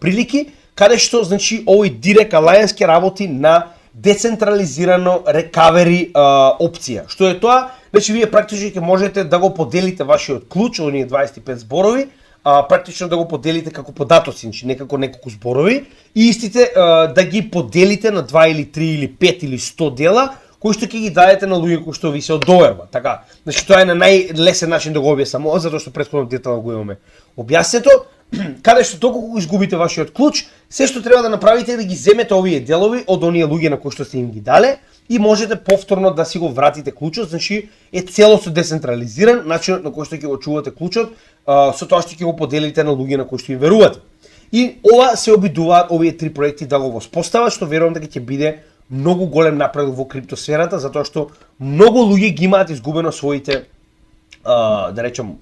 Speaker 1: прилики, каде што значи овој Direct Alliance ќе работи на децентрализирано рекавери опција. Што е тоа? Значи вие практично ќе можете да го поделите вашиот клуч, оние 25 зборови, практично да го поделите како податоци, значи не како неколку зборови, и истите да ги поделите на 2 или 3 или 5 или 100 дела, кои што ќе ги дадете на луѓе кои што ви се одоверба. Така, значи тоа е на најлесен начин да го објаснам, затоа што претходно детално го имаме објаснето. Каде што доколку изгубите вашиот клуч, се што треба да направите е да ги земете овие делови од оние луѓе на кои што сте им ги дале и можете повторно да си го вратите клучот, значи е целосно децентрализиран начинот на кој што ќе го чувате клучот, со тоа што ќе го поделите на луѓе на кои што им верувате. И ова се обидуваат овие три проекти да го воспостават, што верувам дека ќе биде многу голем напредок во криптосферата, затоа што многу луѓе ги имаат изгубено своите, да речем,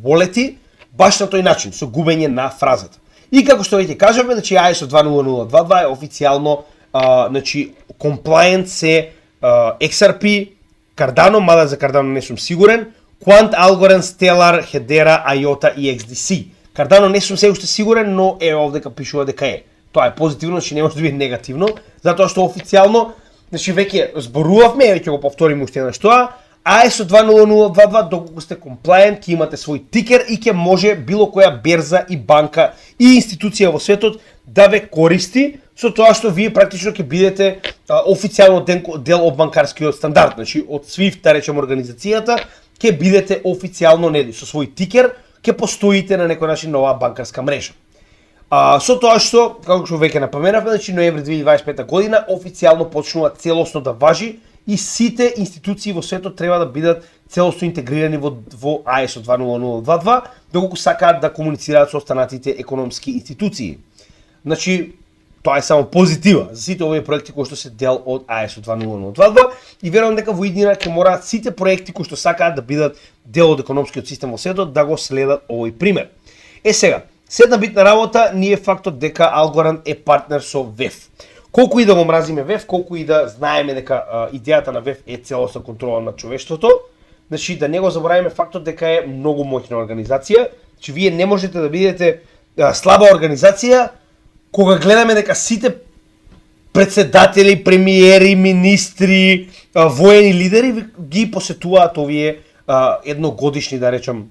Speaker 1: волети, баш на тој начин, со губење на фразата. И како што веќе кажавме, значи ISO 20022 е официјално, значи, compliant се XRP, Cardano, мада за Cardano не сум сигурен, Quant, Algorand, Stellar, Hedera, IOTA и XDC. Cardano не сум се уште сигурен, но е овдека пишува дека е. Тоа е позитивно, значи не може да биде негативно, затоа што официјално, значи веќе зборувавме, веќе го повториме уште еднаш тоа, ISO 20022, доколку сте compliant, ќе имате свој тикер и ќе може било која берза и банка и институција во светот да ве користи, со тоа што вие практично ќе бидете официјално дел од банкарскиот стандард, значи од SWIFT, да речем организацијата, ќе бидете официјално нели со свој тикер, ќе постоите на некој начин на оваа банкарска мрежа. Со тоа што, како што веќе напоменавме, значи ноември 2025 година официјално почнува целосно да важи и сите институции во светот треба да бидат целосно интегрирани во ISO 20022, доколку сакаат да комуницираат со останатите економски институции. Значи, тоа е само позитива за сите овие проекти кои што се дел од ISO 20022 и верувам дека во иднина ќе мораат сите проекти кои што сакаат да бидат дел од економскиот систем во светот да го следат овој пример. Сега, седна битна работа ни е фактот дека Algorand е партнер со VEF. Колку и да го мразиме VEF, колку и да знаеме дека идејата на VEF е целосна контрола на човештвото, значи да не го забораваме фактот дека е многу моќна организација, че вие не можете да бидете слаба организација кога гледаме дека сите председатели, премиери, министри, воени лидери ги посетуваат овие едногодишни, да речам,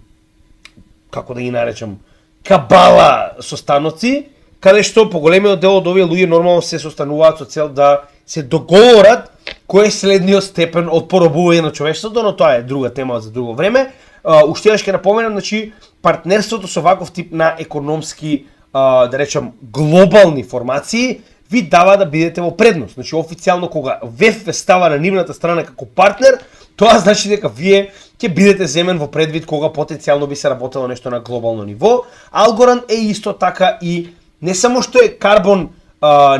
Speaker 1: како да ги наречам, кабала состаноци, каде што поголемиот дел од овие луѓе нормално се состануваат со цел да се договорат кој е следниот степен од поробување на човештвото, но тоа е друга тема за друго време. Уште еднаш ќе напоменам, значи партнерството со ваков тип на економски, да речам, глобални формации ви дава да бидете во предност. Значи официјално кога VEF ве става на нивната страна како партнер, тоа значи дека вие ќе бидете земен во предвид кога потенцијално би се работело нешто на глобално ниво. Algorand е исто така и не само што е карбон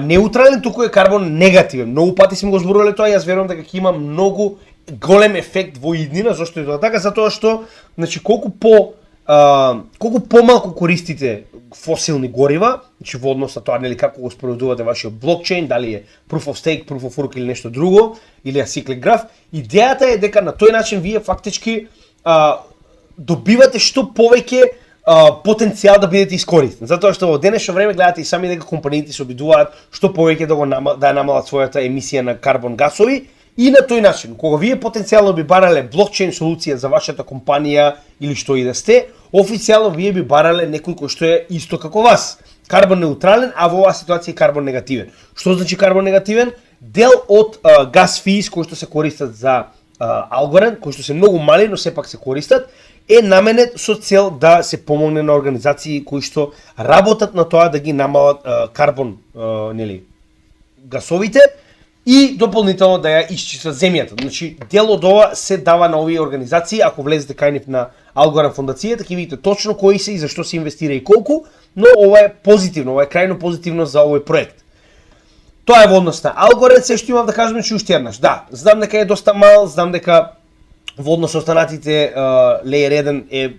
Speaker 1: неутрален, туку е карбон негативен. Многу пати сме го зборувале тоа, јас верувам дека ќе има многу голем ефект во иднина, зашто е тоа така, затоа што значи колку помалку користите фосилни горива, значи во однос на тоа нели како го спроведувате вашиот блокчейн, дали е proof of stake, proof of work или нешто друго, или acyclic graph, идејата е дека на тој начин вие фактички добивате што повеќе потенцијал да бидете искористени. Затоа што во денешно време гледате и сами дека компаниите се обидуваат што повеќе да намалат својата емисија на карбон гасови и на тој начин, кога вие потенцијално би барале блокчейн солуција за вашата компанија или што и да сте, официјално вие би барале некој кој што е исто како вас, карбон неутрален, а во оваа ситуација е карбон негативен. Што значи карбон негативен? Дел од газ физ кои што се користат за Algorand, кои што се многу мали, но сепак се користат, е наменет со цел да се помогне на организации кои што работат на тоа да ги намалат карбон гасовите и дополнително да ја исчистат земјата. Значи дел од ова се дава на овие организации, ако влезете кај нив на Algorand фондацијата, ќе видите точно кои се и зашто се инвестира и колку, но ова е позитивно, ова е крајно позитивно за овој проект. Тоа е во однос на Algorand, се што имам да кажам че уште еднаш. Да, знам дека е доста мал, знам дека во однос со останатите Layer 1 е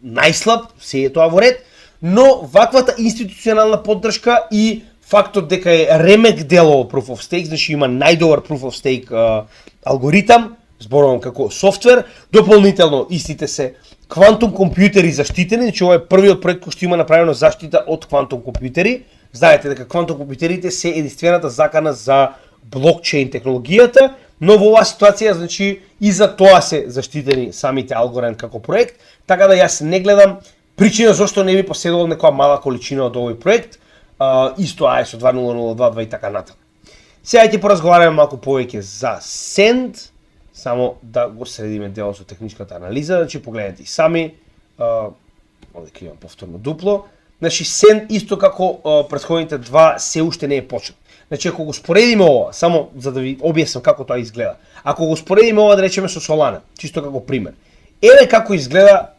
Speaker 1: најслаб, се е тоа во ред, но ваквата институционална поддршка и фактот дека е ремек дело Proof of Stake, значи има најдобар Proof of Stake алгоритам, зборувам како софтвер, дополнително истите се квантум компјутери заштитени, значи ова е првиот проект кој што има направено заштита од квантум компјутери. Знаете дека квантум компјутерите се единствената закана за блокчейн технологијата, но во оваа ситуација значи и за тоа се заштитени самите Algorand како проект, така да јас не гледам причина зашто не би поседувал некоја мала количина од овој проект, исто ISO 2002 и така натаму. Сега ќе поразговараме малку повеќе за Send, само да го средиме делот со техничката анализа, значи погледнете и сами, овде ќе имам повторно дупло. Значи Send исто како претходните два се уште не е почнат. Значи ако го споредиме ова, само за да ви објаснам како тоа изгледа. Ако го споредиме ова да речеме со Solana, чисто како пример. Еве како изгледа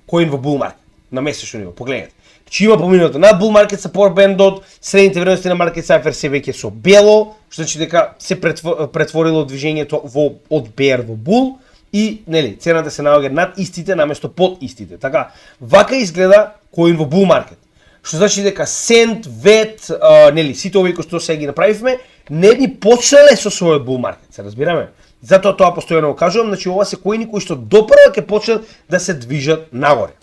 Speaker 1: коин во bull market на месечно ниво. Погледнете. Значи има поминато над bull market support band-от, средните вредности на market cipher се веќе со бело, што значи дека се претворило движењето од bear во bull и нели цената се наоѓа над истите наместо под истите. Така, вака изгледа коин во bull market. Што значи дека Send, VET, нели сите овие кои што сега ги направивме, не ни почнале со својот bull market, се разбираме? Затоа тоа постојано го кажувам, значи ова се коини кои што допрва ќе почнат да се движат нагоре.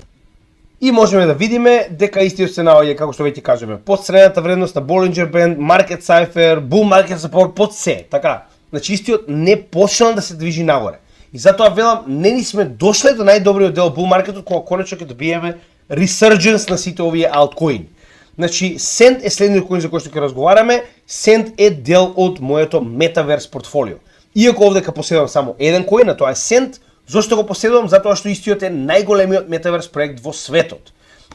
Speaker 1: И можеме да видиме дека истиот се наоѓа, како што веќе кажеме, под средната вредност на Bollinger Band, Market Cipher, Bull Market Support, под се, така. Значи истиот не почнал да се движи нагоре. И затоа велам, не ни сме дошле до најдобриот дел Bull Market, кога конечно ќе добиеме resurgence на сите овие алткоини. Значи, Send е следниот коин за кој што ќе разговараме. Send е дел од моето Metaverse портфолио. Иако овдека поседувам само еден коин, а тоа е Send, зошто го поседувам? Затоа што истиот е најголемиот Metaverse проект во светот.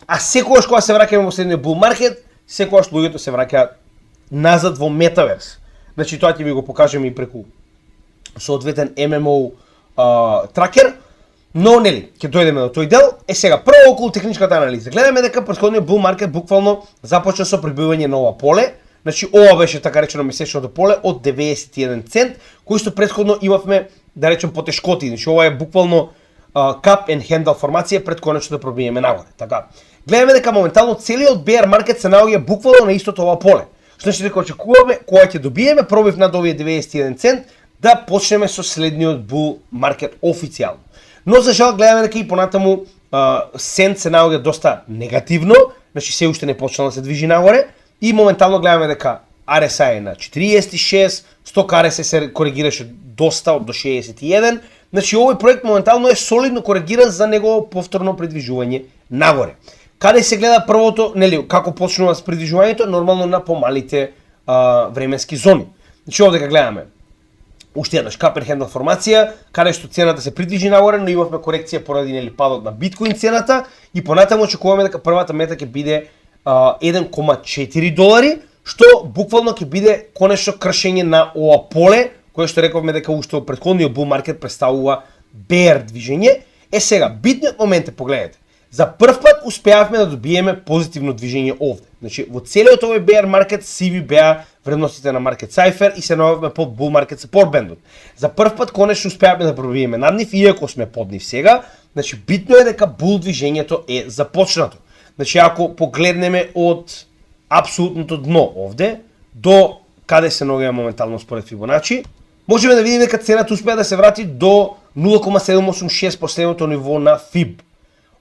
Speaker 1: А секогаш кога се враќаме во следниот bull market, секогаш луѓето се враќаат назад во Metaverse. Значи тоа ќе ви го покажем и преку соодветен MMO тракер. Но нели, ќе дојдеме до тој дел. Сега прво околу техничката анализа. Гледаме дека претходниот bull market буквално започна со прибивање на ова поле. Значи ова беше така речено месечното поле од 91 цент, кој што претходно имавме да речем потешкоти. Значи ова е буквално cup and handle формација пред конечно да пробиеме нагоре. Така. Гледаме дека моментално целиот bear market се наоѓа буквално на истото ова поле. Што значи дека очекуваме кога ќе добиеме пробив над овие 91 цент да почнеме со следниот bull market официјално. Но за жал гледаме дека и понатаму Send се наоѓа доста негативно, значи се уште не почнал да се движи нагоре и моментално гледаме дека RSI е на 46, сток RSI се коригираше доста до 61, значи овој проект моментално е солидно коригиран за негово повторно придвижување нагоре. Каде се гледа првото, нели, како почнува с придвижувањето, нормално на помалите временски зони. Значи овде гледаме уште еднаш cup and handle формација, каде што цената се придвижи нагоре, но имавме корекција поради нели падот на биткоин цената и понатаму очекуваме дека првата мета ќе биде 1,4 долари, што буквално ќе биде конечно кршење на ова поле, кое што рековме дека уште во претходниот bull market представува bear движење. Сега, битниот момент е, погледнете, За прв пат успеавме да добиеме позитивно движење овде. Значи, во целиот овој bear market сиви беа вредностите на Market Cypher и се наоѓавме под bull market support бендот. За прв пат конечно успеавме да пробиеме над нив, иако сме под нив сега. Значи, битно е дека bull движењето е започнато. Значи, ако погледнеме од апсолутното дно овде до каде се наоѓа моментално според Фибоначи, можеме да видиме дека цената успеа да се врати до 0,786 последното ниво на FIB.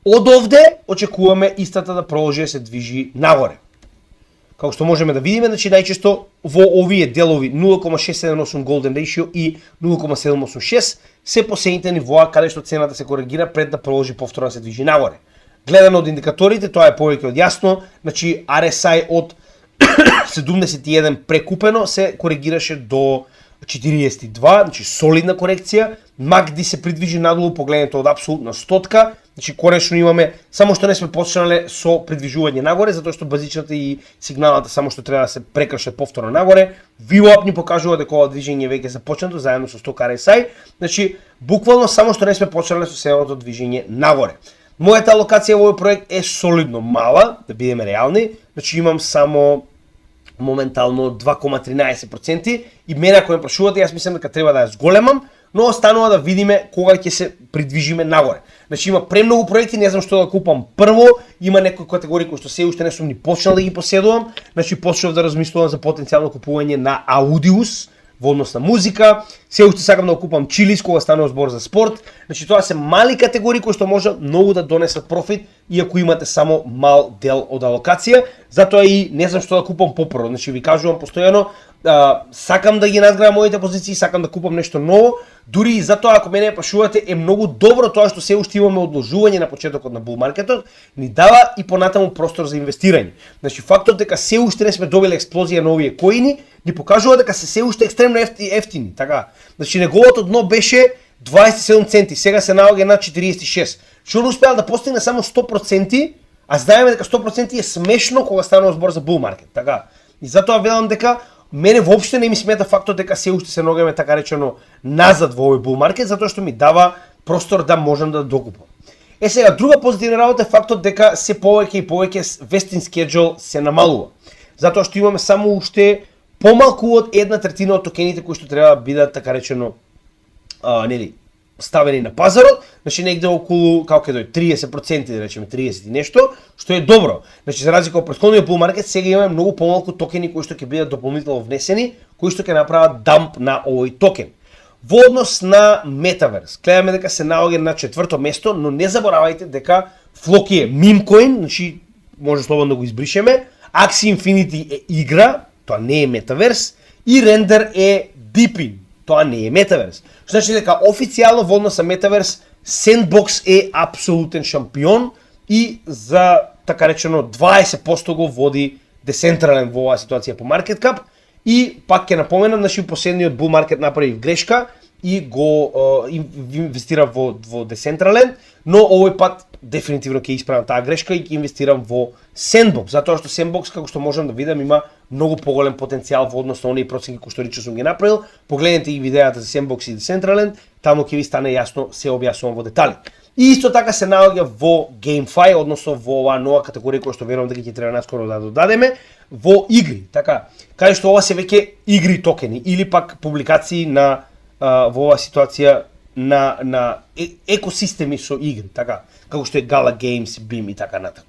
Speaker 1: Од овде очекуваме истата да продолжи да се движи нагоре. Како што можеме да видиме, значи најчесто во овие делови 0,678 golden ratio и 0,786 се последните нивоа каде што цената се коригира пред да продолжи повторно да се движи нагоре. Гледано од индикаторите, тоа е повеќе од ясно, значи RSI од 71 прекупено се коригираше до 42, значи солидна корекција. MACD се придвижи надолу погледнато од апсолутна стотка, значи конечно имаме, само што не сме почнале со придвижување нагоре, затоа што базичната и сигналата само што треба да се прекршат повторно нагоре. VWAP ни покажува дека ова движење веќе започнато заедно со сток RSI, значи буквално само што не сме почнале со седмото движење нагоре. Мојата алокација во овој проект е солидно мала, да бидеме реални, значи имам само моментално 2,13% и мене ако ме прашувате, јас мислам дека треба да ја зголемам, но останува да видиме кога ќе се придвижиме нагоре. Значи има премногу проекти, не знам што да купам прво, има некои категории кои што се уште не сум ни почнал да ги поседувам, значи почнав да размислувам за потенцијално купување на Audius во однос на музика, се уште сакам да купам Chili's кога станува збор за спорт, значи тоа се мали категории кои што може многу да донесат профит, иако имате само мал дел од алокација, затоа и не знам што да купам попрво, значи ви кажувам постојано, сакам да ги надградам моите позиции, сакам да купам нешто ново, дури и затоа ако мене прашувате е многу добро тоа што се уште имаме одложување на почетокот на bull маркетот, ни дава и понатаму простор за инвестирање. Значи фактот дека се уште не сме добили експлозија на овие коини ни покажува дека се уште екстремно ефтини, така. Значи неговото дно беше 27 центи, сега се наоѓа на 46. Што не успеал да постигне само 100%, а знаеме дека 100% е смешно кога станува збор за bull маркет, така. И затоа велам дека мене воопште не ми смета фактот дека се уште се наоѓаме така речено назад во овој bull маркет, затоа што ми дава простор да можам да докупам. Сега друга позитивна работа е фактот дека се повеќе и повеќе vesting schedule се намалува. Затоа што имаме само уште помалку од 1/3 од токените кои што треба да бидат така речено ставени на пазарот, значи негде околу како ќе дојде 30%, да речеме 30 и нешто, што е добро. Значи за разлика од претходниот bull маркет, сега имаме многу помалку токени кои што ќе бидат дополнително внесени, кои што ќе направат дамп на овој токен. Во однос на Metaverse, гледаме дека се наоѓа на 4-то место, но не заборавајте дека Floki е meme coin, значи може слободно да го избришеме, Axie Infinity е игра, тоа не е Metaverse, и Render е Deepin, тоа не е Metaverse. Значи дека официјално во однос на Metaverse Sandbox е апсолутен шампион и за така речено 20% го води Decentraland во оваа ситуација по market cap. И пак ќе напоменам, значи последниот bull market направив грешка и го инвестирав во Decentraland, но овој пат дефинитивно ќе исправам таа грешка и ќе инвестирам во Sandbox, затоа што Sandbox, како што можам да видам, има многу поголем потенцијал во однос на оние проценти кои што лично сум ги направил. Погледнете и видеата за Sandbox и Decentraland, таму ќе ви стане јасно, се објаснувам во детали. И исто така се наоѓа во GameFi, односно во оваа нова категорија која што верувам дека ќе треба наскоро да додадеме, во игри, така, каде што ова се веќе игри токени или пак публикации на во оваа ситуација на екосистеми со игри, така, како што е Gala Games, Beam и така натаму.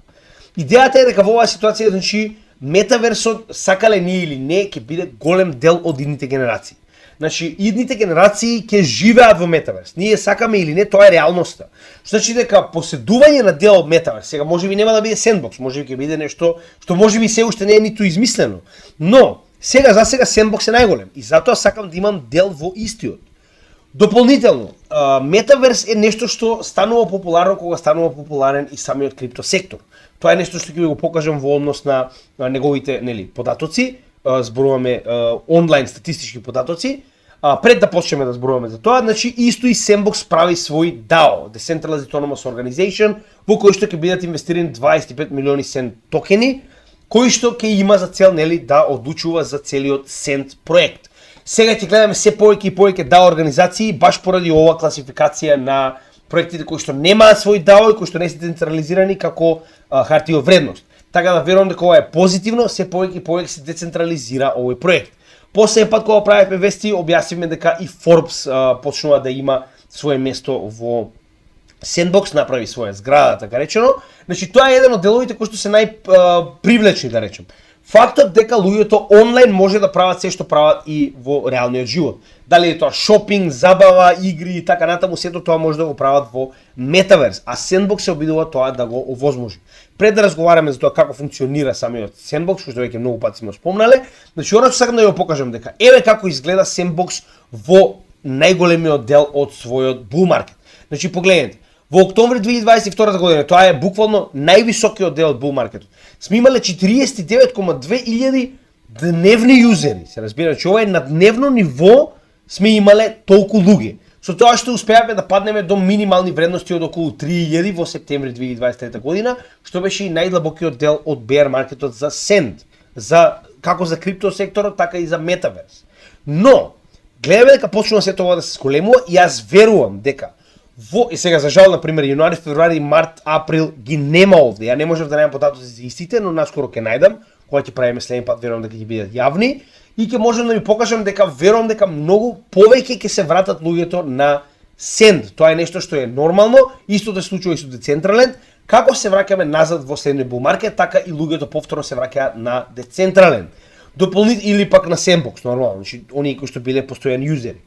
Speaker 1: Идејата е дека во оваа ситуација, значи, метаверсот, сакале ние или не, ќе биде голем дел од идните генерации. Значи, идните генерации ќе живеат во метаверс. Ние сакаме или не, тоа е реалноста. Значи дека поседување на дел од метаверс, сега можеби нема да биде Sandbox, можеби ќе биде нешто што можеби се уште не е ниту измислено. Но сега за сега Sandbox е најголем и затоа сакам да имам дел во истиот. Дополнително, метаверс е нешто што станува популарно кога станува популарен и самиот крипто сектор. Тоа е нешто што ќе ви го покажам во однос на неговите, податоци. Зборуваме онлайн статистички податоци. Пред да почнеме да зборуваме за тоа, значи исто и Sandbox прави свој DAO, Decentralized Autonomous Organization, во кој што ќе бидат инвестирани 25 милиони сент токени, кои што ќе има за цел да одлучува за целиот сент проект. Сега ќе гледаме се повеќе и повеќе DAO организации баш поради оваа класификација на проектите кои што немаат свој DAO и кои што не се децентрализирани како хартија од вредност. Така да верувам дека ова е позитивно, се повеќе и повеќе се децентрализира овој проект. Последен пат кога правевме вести, објаснивме дека и Forbes почнува да има свое место во Sandbox, направи своја зграда, така речено. Значи, тоа е еден од деловите кои што се најпривлечни, да речем. Фактот дека луѓето онлайн може да прават се што прават и во реалниот живот. Дали е тоа шопинг, забава, игри и така натаму, сето тоа може да го прават во Metaverse, а Sandbox се обидува тоа да го овозможи. Пред да разговараме за тоа како функционира самиот Sandbox, што веќе многу пати сме спомнале, значи она што сакам да ја покажам дека еве како изгледа Sandbox во најголемиот дел од својот bull market. Значи погледнете, во октомври 2022 година, тоа е буквално највисокиот дел од bull marketот. Сме имале 49,2 илјади дневни юзери. Се разбира, че ова е на дневно ниво сме имале толку луѓе. Со тоа што успеавме да паднеме до минимални вредности од околу 3.000 во септември 2023 година, што беше и најдлабокиот дел од bear маркетот за Sand, како за крипто секторот, така и за Metaverse. Но, гледаме дека почнува сето ова да се сколемува и јас верувам дека и сега за жал, например, јануари, февруари, март, април ги нема овде. Ја не можев да најдам податоци за истите, но наскоро ќе најдам, кога ќе правиме следен пат, верувам дека ќе бидат јавни и ќе можам да ви покажам дека верувам дека многу повеќе ќе се вратат луѓето на Sand. Тоа е нешто што е нормално, исто да се случува и со Decentraland. Како се враќаме назад во следниот bull market, така и луѓето повторно се враќаат на Decentraland. Или пак на Sandbox, нормално, значи оние кои што биле постојани юзери.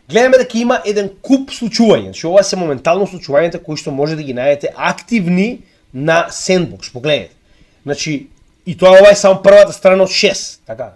Speaker 1: Гледаме дека има еден куп случувања, значи ова се моментално случувањата кои што може да ги најдете активни на Sandbox, погледнете. Значи, и тоа ова е само првата страна од 6, така.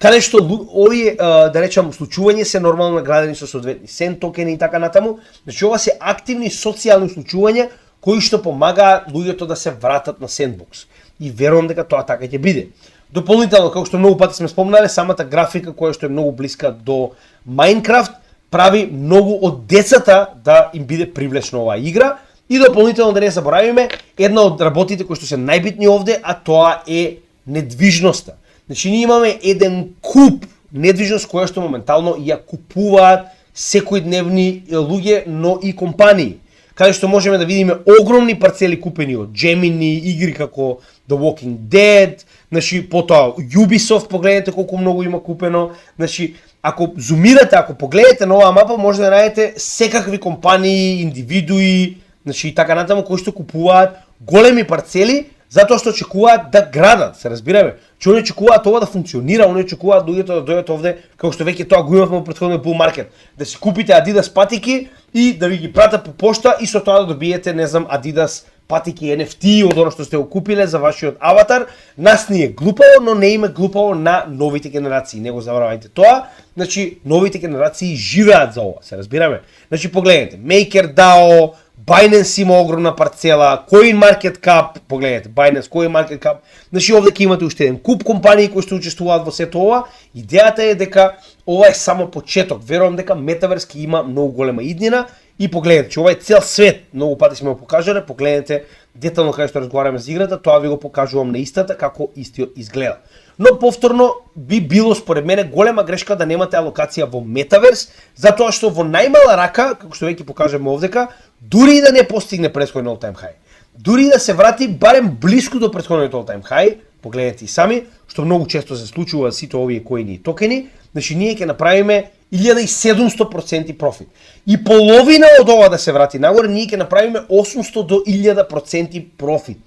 Speaker 1: Каде што овие, да речам, случувања се нормално наградени со соодветни Sand токени и така натаму, значи ова се активни социјални случувања кои што помагаат луѓето да се вратат на Sandbox. И верувам дека тоа така ќе биде. Дополнително, како што многу пати сме спомнале, самата графика која што е многу блиска до Minecraft прави многу од децата да им биде привлечна оваа игра и дополнително да не заборавиме една од работите кои што се најбитни овде, а тоа е недвижноста. Значи ние имаме еден куп недвижност која што моментално ја купуваат секојдневни луѓе, но и компании. Каде што можеме да видиме огромни парцели купени од Gemini, игри како The Walking Dead, значи потоа Ubisoft, погледнете колку многу има купено, значи ако зумирате, ако погледнете на оваа мапа, може да најдете секакви компании, индивидуи, значи така натаму кои што купуваат големи парцели затоа што очекуваат да градат, се разбираме. Че они очекуваат ова да функционира, они очекуваат луѓето да дојдат овде, како што веќе тоа го имавме во претходниот bull market, да си купите Adidas патики и да ви ги пратат по пошта и со тоа да добиете, не знам, Adidas патики NFT од оно што сте го купиле за вашиот аватар. Нас ни е глупаво, но не им е глупаво на новите генерации. Не го заборавајте тоа. Значи, новите генерации живеат за ова, се разбираме. Значи, погледнете, MakerDAO, Binance има огромна парцела, CoinMarketCap, погледнете, Binance, CoinMarketCap. Значи, овде ќе имате уште еден куп компании кои што учествуваат во сето ова. Идејата е дека ова е само почеток. Верувам дека Metaverse ќе има многу голема иднина. И погледнете, че ова е цел свет, многу пати сме го покажале, погледнете детално каде што разговараме за играта, тоа ви го покажувам на истата како истиот изгледа. Но повторно би било според мене голема грешка да немате алокација во Metaverse, затоа што во најмала рака, како што веќе покажаме овдека, дури и да не постигне претходниот all time high, дури и да се врати барем блиску до претходниот all time high, погледнете и сами, што многу често се случува сите овие коини и токени, значи ние ќе направиме 1700% профит. И половина од ова да се врати нагоре, ние ќе направиме 800 до 1000% профит.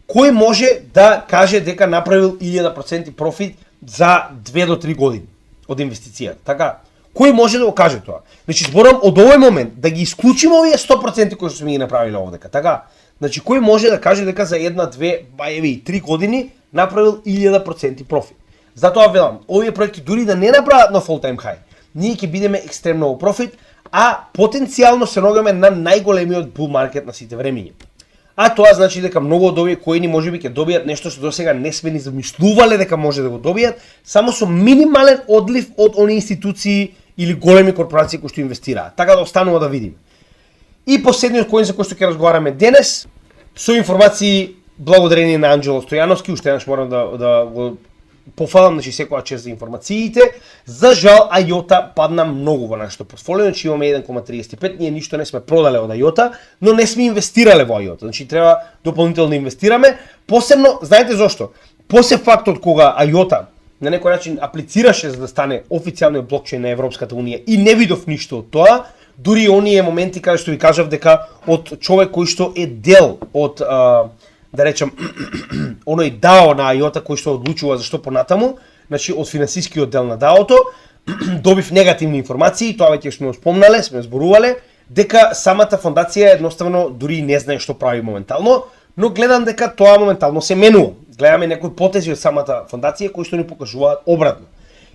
Speaker 1: Кој може да каже дека направил 1000% профит за 2 до 3 години од инвестицијата? Така, кој може да го каже тоа? Значи, зборам од овој момент да ги исклучиме овие 100% кои што сме ги направиле овдека, така? Значи, кој може да каже дека за 1, 2, баеви и 3 години направил 1000% профит? Затоа велам, овие проекти дури да не направат на full time high, ние ќе бидеме екстремно во профит, а потенцијално се наоѓаме на најголемиот bull market на сите времиња. А тоа значи дека многу од овие коини можеби ќе добијат нешто што досега не сме ни замислувале дека може да го добијат, само со минимален одлив од оние институции или големи корпорации кои што инвестираат. Така да останува да видиме. И последниот коин за кој што ќе разговараме денес, со информации благодарение на Анџело Стојановски, уште еднаш морам да го пофалам, значи секоја чест за информациите. За жал IOTA падна многу во нашето портфолио, значи имаме 1,35, ние ништо не сме продале од IOTA, но не сме инвестирале во IOTA, значи треба дополнително да инвестираме. Посебно, знаете зошто? После фактот кога IOTA на некој начин аплицираше за да стане официјалниот блокчейн на Европската унија и не видов ништо од тоа, дури и оние моменти каде што ви кажав дека од човек кој што е дел од да речем оној DAO на IOTA кој што одлучува зашто понатаму, значи од финансискиот дел на DAO-то, добив негативни информации, тоа веќе сме спомнале, сме зборувале, дека самата фондација едноставно дури не знае што прави моментално, но гледам дека тоа моментално се менува. Гледаме некои потези од самата фондација кои што ни покажуваат обратно.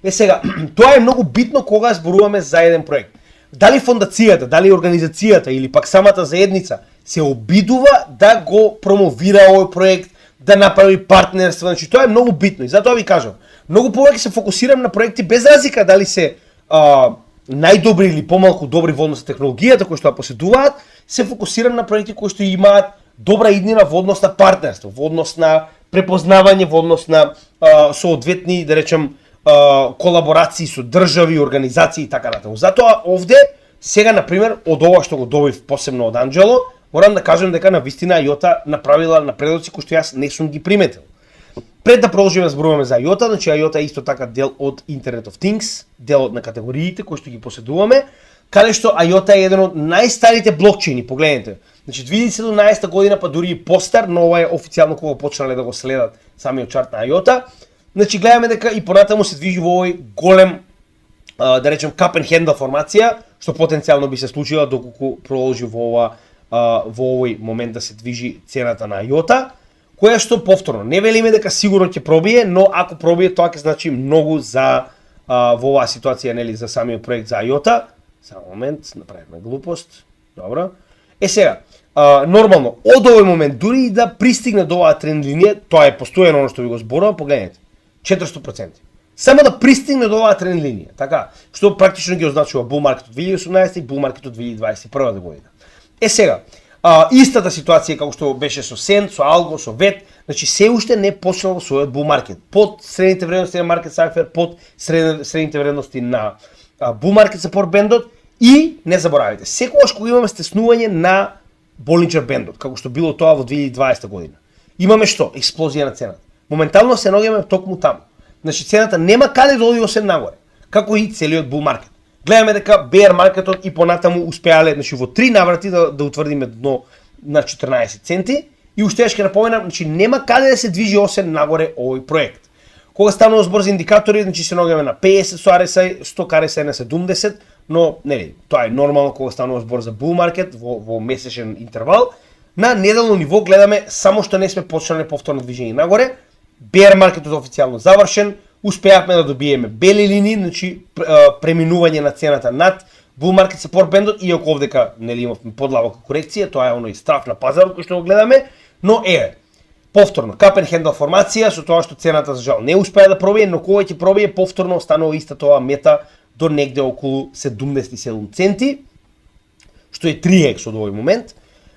Speaker 1: Сега, тоа е многу битно кога зборуваме за еден проект. Дали фондацијата, дали организацијата или пак самата заедница се обидува да го промовира овој проект, да направи партнерство, значи тоа е многу битно и затоа ви кажам, многу повеќе се фокусирам на проекти без разлика дали се најдобри или помалку добри во однос на технологијата кои што ја поседуваат, се фокусирам на проекти кои што имаат добра иднина во однос на партнерство, во однос на препознавање, во однос на соодветни, да речем, колаборации со држави, организации и така натаму. Затоа овде сега на пример од ова што го добив посебно од Анџело, морам да кажам дека на вистина IOTA направила напредоци кои што јас не сум ги приметил. Пред да продолжиме да зборуваме за IOTA, значи IOTA е исто така дел од Internet of Things, дел од на категориите кои што ги поседуваме, каде што IOTA е еден од најстарите блокчейни, погледнете. Значи 2017 година па дури и постар, но ова е официјално кога почнале да го следат самиот чарт на IOTA. Значи гледаме дека и понатаму се движи во овој голем да речем cup and handle формација, што потенцијално би се случила доколку продолжи во овој момент да се движи цената на IOTA, која што повторно не велиме дека сигурно ќе пробие, но ако пробие тоа ќе значи многу за во оваа ситуација, нели, за самиот проект за IOTA. Само момент, направивме глупост. Добро. Сега, нормално од овој момент дури и да пристигне до оваа тренд линија, тоа е постојано оно што ви го зборувам, погледнете. 400%. Само да пристигне до оваа тренд линија, така, што практично ги означува bull market од 2018 и bull market од 2021 година. Сега, истата ситуација како што беше со SEN, со Algo, со VET, значи се уште не почнал својот bull market. Под средните вредности на Market Cypher, под средните вредности на bull market support бендот и не заборавите, секогаш кога имаме стеснување на Bollinger бендот, како што било тоа во 2020 година, имаме што? Експлозија на цената. Моментално се наоѓаме токму таму. Значи цената нема каде да оди освен нагоре, како и целиот bull market. Гледаме дека bear маркетот и понатаму успеале, значи во 3 наврати да утврдиме дно на 14 центи и уште ќе напоменам, значи нема каде да се движи освен нагоре овој проект. Кога станува збор за индикатори, значи се наоѓаме на 50 со RSI, 100 RSI на 70, но нели, тоа е нормално кога станува збор за bull market во месечен интервал. На неделно ниво гледаме само што не сме почнале повторно движење нагоре. Bear маркетот официјално завршен, успеавме да добиеме бели линии, значи преминување на цената над bull market support бендот, иако овдека нели имавме подлабока корекција, тоа е оној страф на пазарот кој што го гледаме, но повторно cup and handle формација со тоа што цената за жал не успеа да пробие, но кога ќе пробие повторно останува иста тоа мета до негде околу 77 центи, што е 3x од овој момент.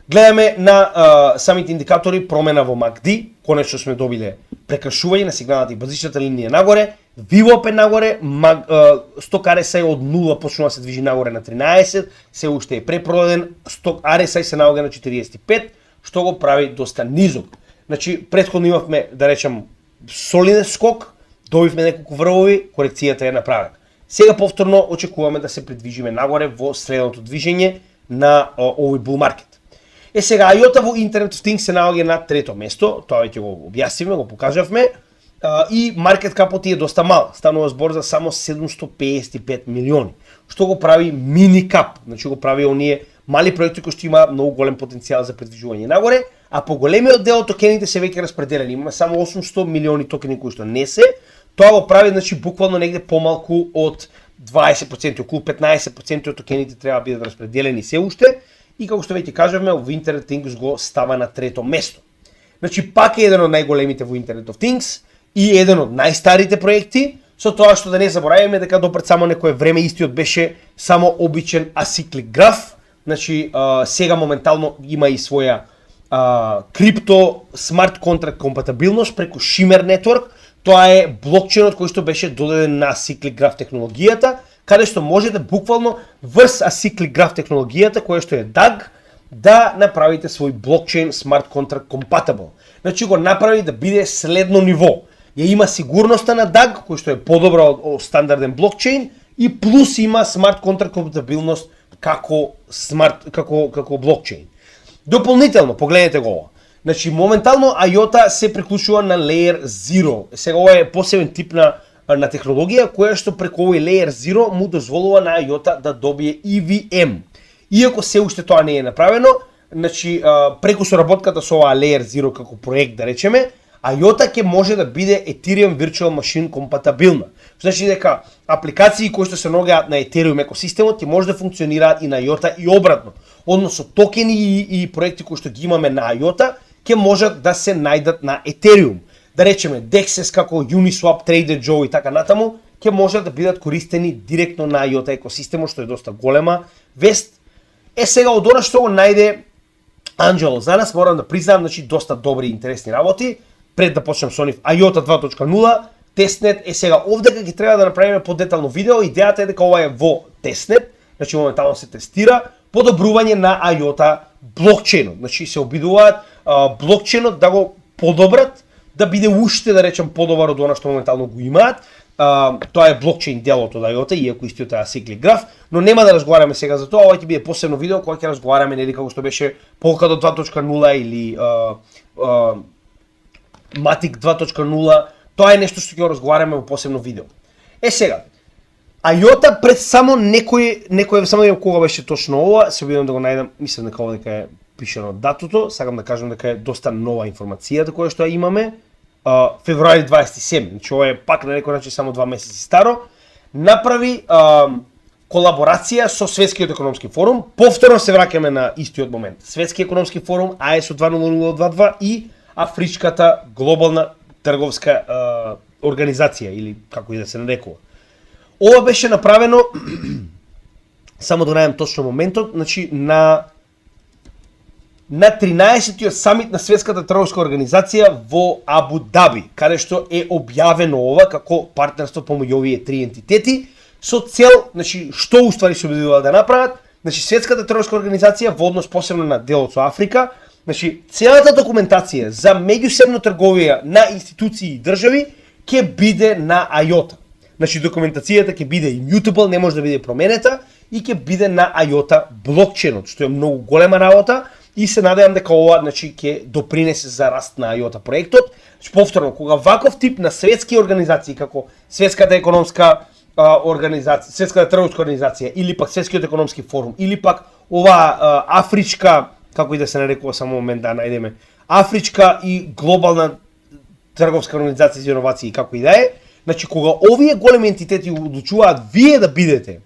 Speaker 1: Гледаме на самите индикатори промена во MACD, конечно сме добиле прекршување на сигналната и базичната линија нагоре, VWAP е нагоре, 100 RSI од 0 почнува да се движи нагоре на 13, се уште е препродаден, 100 RSI се наоѓа на 45, што го прави доста низок. Значи, предходно имавме, да речем, солиден скок, добивме неколку врвови, корекцијата е направена. Сега повторно очекуваме да се придвижиме нагоре во средното движење на овој bull market. Сега IOTA во Internet of Things се наоѓа на трето место, тоа ќе го објаснивме, го покажавме, и market cap-от е доста мал, станува збор за само 755 милиони, што го прави мини кап, значи го прави оние мали проекти кои што има многу голем потенцијал за придвижување нагоре, а по големиот дел од токените се веќе распределени, имаме само 800 милиони токени кои што не се, тоа го прави значи буквално негде помалку од 20%, околу 15% од токените треба да бидат распределени се уште. И како што веќе кажавме, во Internet of Things го става на трето место. Значи пак е еден од најголемите во Internet of Things и еден од најстарите проекти, со тоа што да не забораваме дека допред само некое време истиот беше само обичен асиклик граф. Значи сега моментално има и своја крипто смарт контракт компатибилност преку Shimmer Network, Тоа е блокчейнот кој што беше додаден на Cyclic Graph технологијата, каде што можете буквално врз Cyclic Graph технологијата, која што е DAG, да направите свој блокчейн смарт контракт compatible. Значи го направи да биде следно ниво. Ја има сигурноста на DAG, кој што е подобра од стандарден блокчейн, и плюс има смарт контракт компатибилност како блокчейн. Дополнително, погледнете го ова. Значи, моментално IOTA се приклучува на Layer 0. Сега ова е посебен тип на технологија, која што преку овој Layer 0 му дозволува на IOTA да добие EVM. Иако се уште тоа не е направено, значи, преку соработката со оваа Layer 0 како проект, да речеме, IOTA ќе може да биде Ethereum Virtual Machine компатабилна. Значи дека апликации кои што се наоѓаат на Ethereum екосистемот ќе може да функционираат и на IOTA и обратно. Односно токени и проекти кои што ги имаме на IOTA ќе можат да се најдат на Ethereum. Да речеме DEXs како Uniswap, TraderJoe и така натаму ќе можат да бидат користени директно на IOTA екосистемот, што е доста голема вест. Сега од она што го најде Анџело за нас, морам да признам, значи доста добри и интересни работи. Пред да почнем со нив, IOTA 2.0, тестнет сега овдека ќе треба да направиме подетално видео. Идејата е дека ова е во тестнет, значи моментално се тестира подобрување на IOTA блокчейнот. Значи се обидуваат блокчейнот да го подобрат, да биде уште, да речем, подобар од она што моментално го имаат. Тоа е блокчейн делот од IOTA, иако истиот е Cyclic Graph, но нема да разговараме сега за тоа. Ова ќе биде посебно видео кога ќе разговараме нели како што беше Polkadot 2.0 или Matic 2.0. Тоа е нешто што ќе разговараме во посебно видео. Сега, IOTA пред само некој само да кога беше точно ова, се обидам да го најдам, мислам дека ова дека е пишано датото, сакам да кажам дека е доста нова информацијата која што ја имаме. Февруари 27, значи ова е пак на некој начин само 2 месеци старо, направи колаборација со Светскиот економски форум. Повторно се враќаме на истиот момент. Светски економски форум, ISO 20022 и Афричката глобална трговска организација, или како и да се нарекува. Ова беше направено, само да најдам точно моментот, значи на 13-тиот самит на Светската трговска организација во Абу Даби, каде што е објавено ова како партнерство помеѓу овие три ентитети со цел, значи што уствари се обидуваат да направат, значи Светската трговска организација во однос посебно на делот со Африка, значи целата документација за меѓусебна трговија на институции и држави ќе биде на IOTA. Значи документацијата ќе биде immutable, не може да биде променета и ќе биде на IOTA блокчейнот, што е многу голема работа. И се надевам дека ова, значи, ќе допринесе за раст на IOTA проектот. Значи, повторно, кога ваков тип на светски организации, како Светската економска организација, Светската трговска организација, или пак Светскиот економски форум, или пак ова Афричка, како и да се нарекува само момент да најдеме, Афричка и глобална трговска организација за иновации, како и да е, значи, кога овие големи ентитети одлучуваат вие да бидете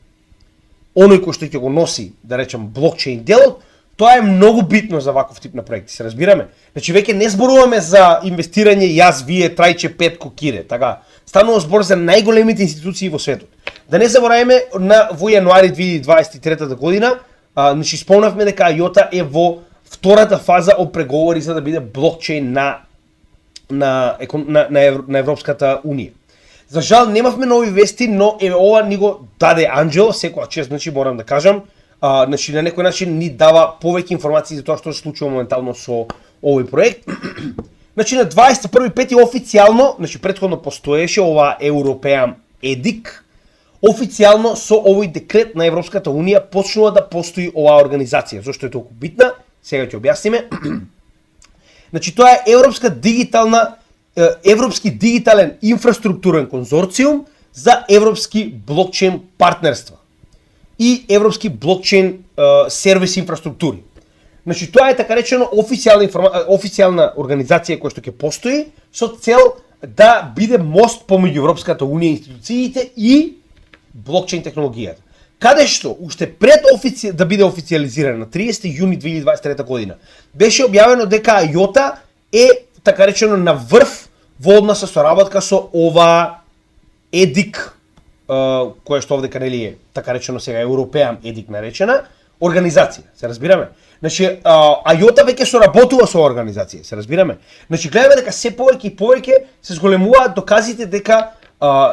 Speaker 1: оној кој што ќе го носи, да речем, блокчейн делот, тоа е многу битно за ваков тип на проекти, се разбираме. Значи веќе не зборуваме за инвестирање јас, вие, Трајче, Петко, Кире, така. Станува збор за најголемите институции во светот. Да не забораваме во јануари 2023 година, значи спомнавме дека IOTA е во втората фаза од преговори за да биде блокчейн на Европската унија. За жал немавме нови вести, но ова ни го даде Анџело, секоја чест, значи морам да кажам. Значи на некој начин ни дава повеќе информации за тоа што се случува моментално со овој проект. Значи на 21.5 официјално, значи претходно постоеше ова European EDIC, официјално со овој декрет на Европската унија почнува да постои оваа организација. Зошто е толку битна? Сега ќе објасниме. Значи тоа е Европски дигитален инфраструктурен конзорциум за европски блокчейн партнерства и европски блокчейн сервис инфраструктури. Значи тоа е така речено официјална организација која што ќе постои со цел да биде мост помеѓу Европската унија институциите и блокчейн технологијата. Каде што уште пред да биде официјализирана на 30 јуни 2023 година беше објавено дека IOTA е така речено на врв во однос со соработка со ова EDIC, која што овдека нели е така речено сега European EDIC наречена, организација, се разбираме. Значи, IOTA веќе соработува со организација, се разбираме. Значи, гледаме дека се повеќе и повеќе се зголемуваат доказите дека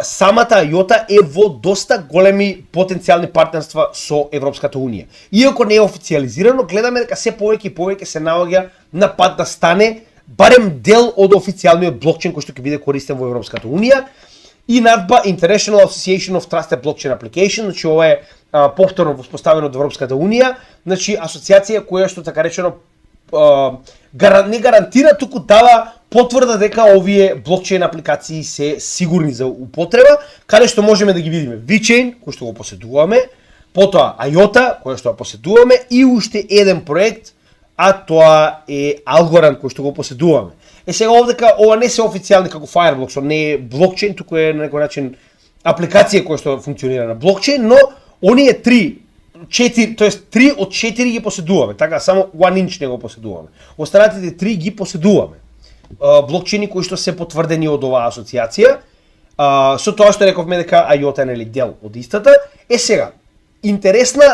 Speaker 1: самата IOTA е во доста големи потенцијални партнерства со Европската Унија. Иако не е официализирано, гледаме дека се повеќе и повеќе се наоѓа на пат да стане барем дел од официјалниот блокчейн кој што ќе биде користен во Европската Унија. И НАТБА, International Association of Trusted Blockchain Application, значи ова е повторно воспоставено од Европската Унија, значи асоциација која што така речено не гарантира, туку дава потврда дека овие блокчейн апликации се сигурни за употреба, каде што можеме да ги видиме VeChain, кој што го поседуваме, потоа IOTA, кој што го поседуваме, и уште еден проект, а тоа е Algorand, кој што го поседуваме. Сега овдека ова не се официјални како Fireblocks, не е блокчейн, туку е на некој начин апликација која што функционира на блокчейн, но оние 3 од 4 ги поседуваме, така само One Inch не го поседуваме. Останатите 3 ги поседуваме. Блокчейни кои што се потврдени од оваа асоциација, со тоа што рековме дека IOTA е нели дел од истата. Сега, интересна,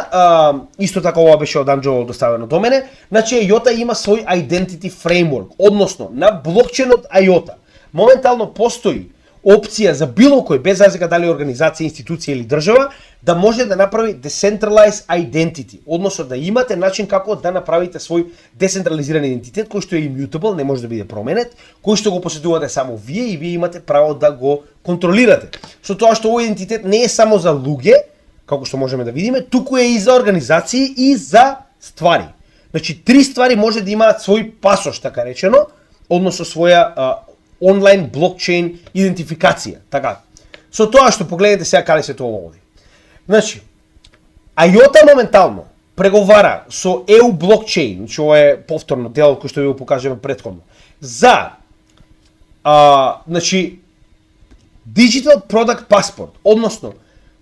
Speaker 1: исто така ова беше од Анџело доставено до мене, значи IOTA има свој identity framework, односно на блокчейнот IOTA моментално постои опција за било кој, без разлика дали организација, институција или држава, да може да направи decentralized identity, односно да имате начин како да направите свој децентрализиран идентитет кој што е immutable, не може да биде променет, кој што го поседувате само вие и вие имате право да го контролирате. Со тоа што овој идентитет не е само за луѓе, како што можеме да видиме, туку е и за организации и за ствари. Значи, 3 ствари може да имаат свој пасош, така речено, односно своја онлайн блокчейн идентификација. Така. Со тоа што погледнете сега каде се тоа води. Значи, IOTA моментално преговара со EU блокчейн, значи ова е повторно дел кој што ви го покажеме претходно, за значи Digital Product Passport, односно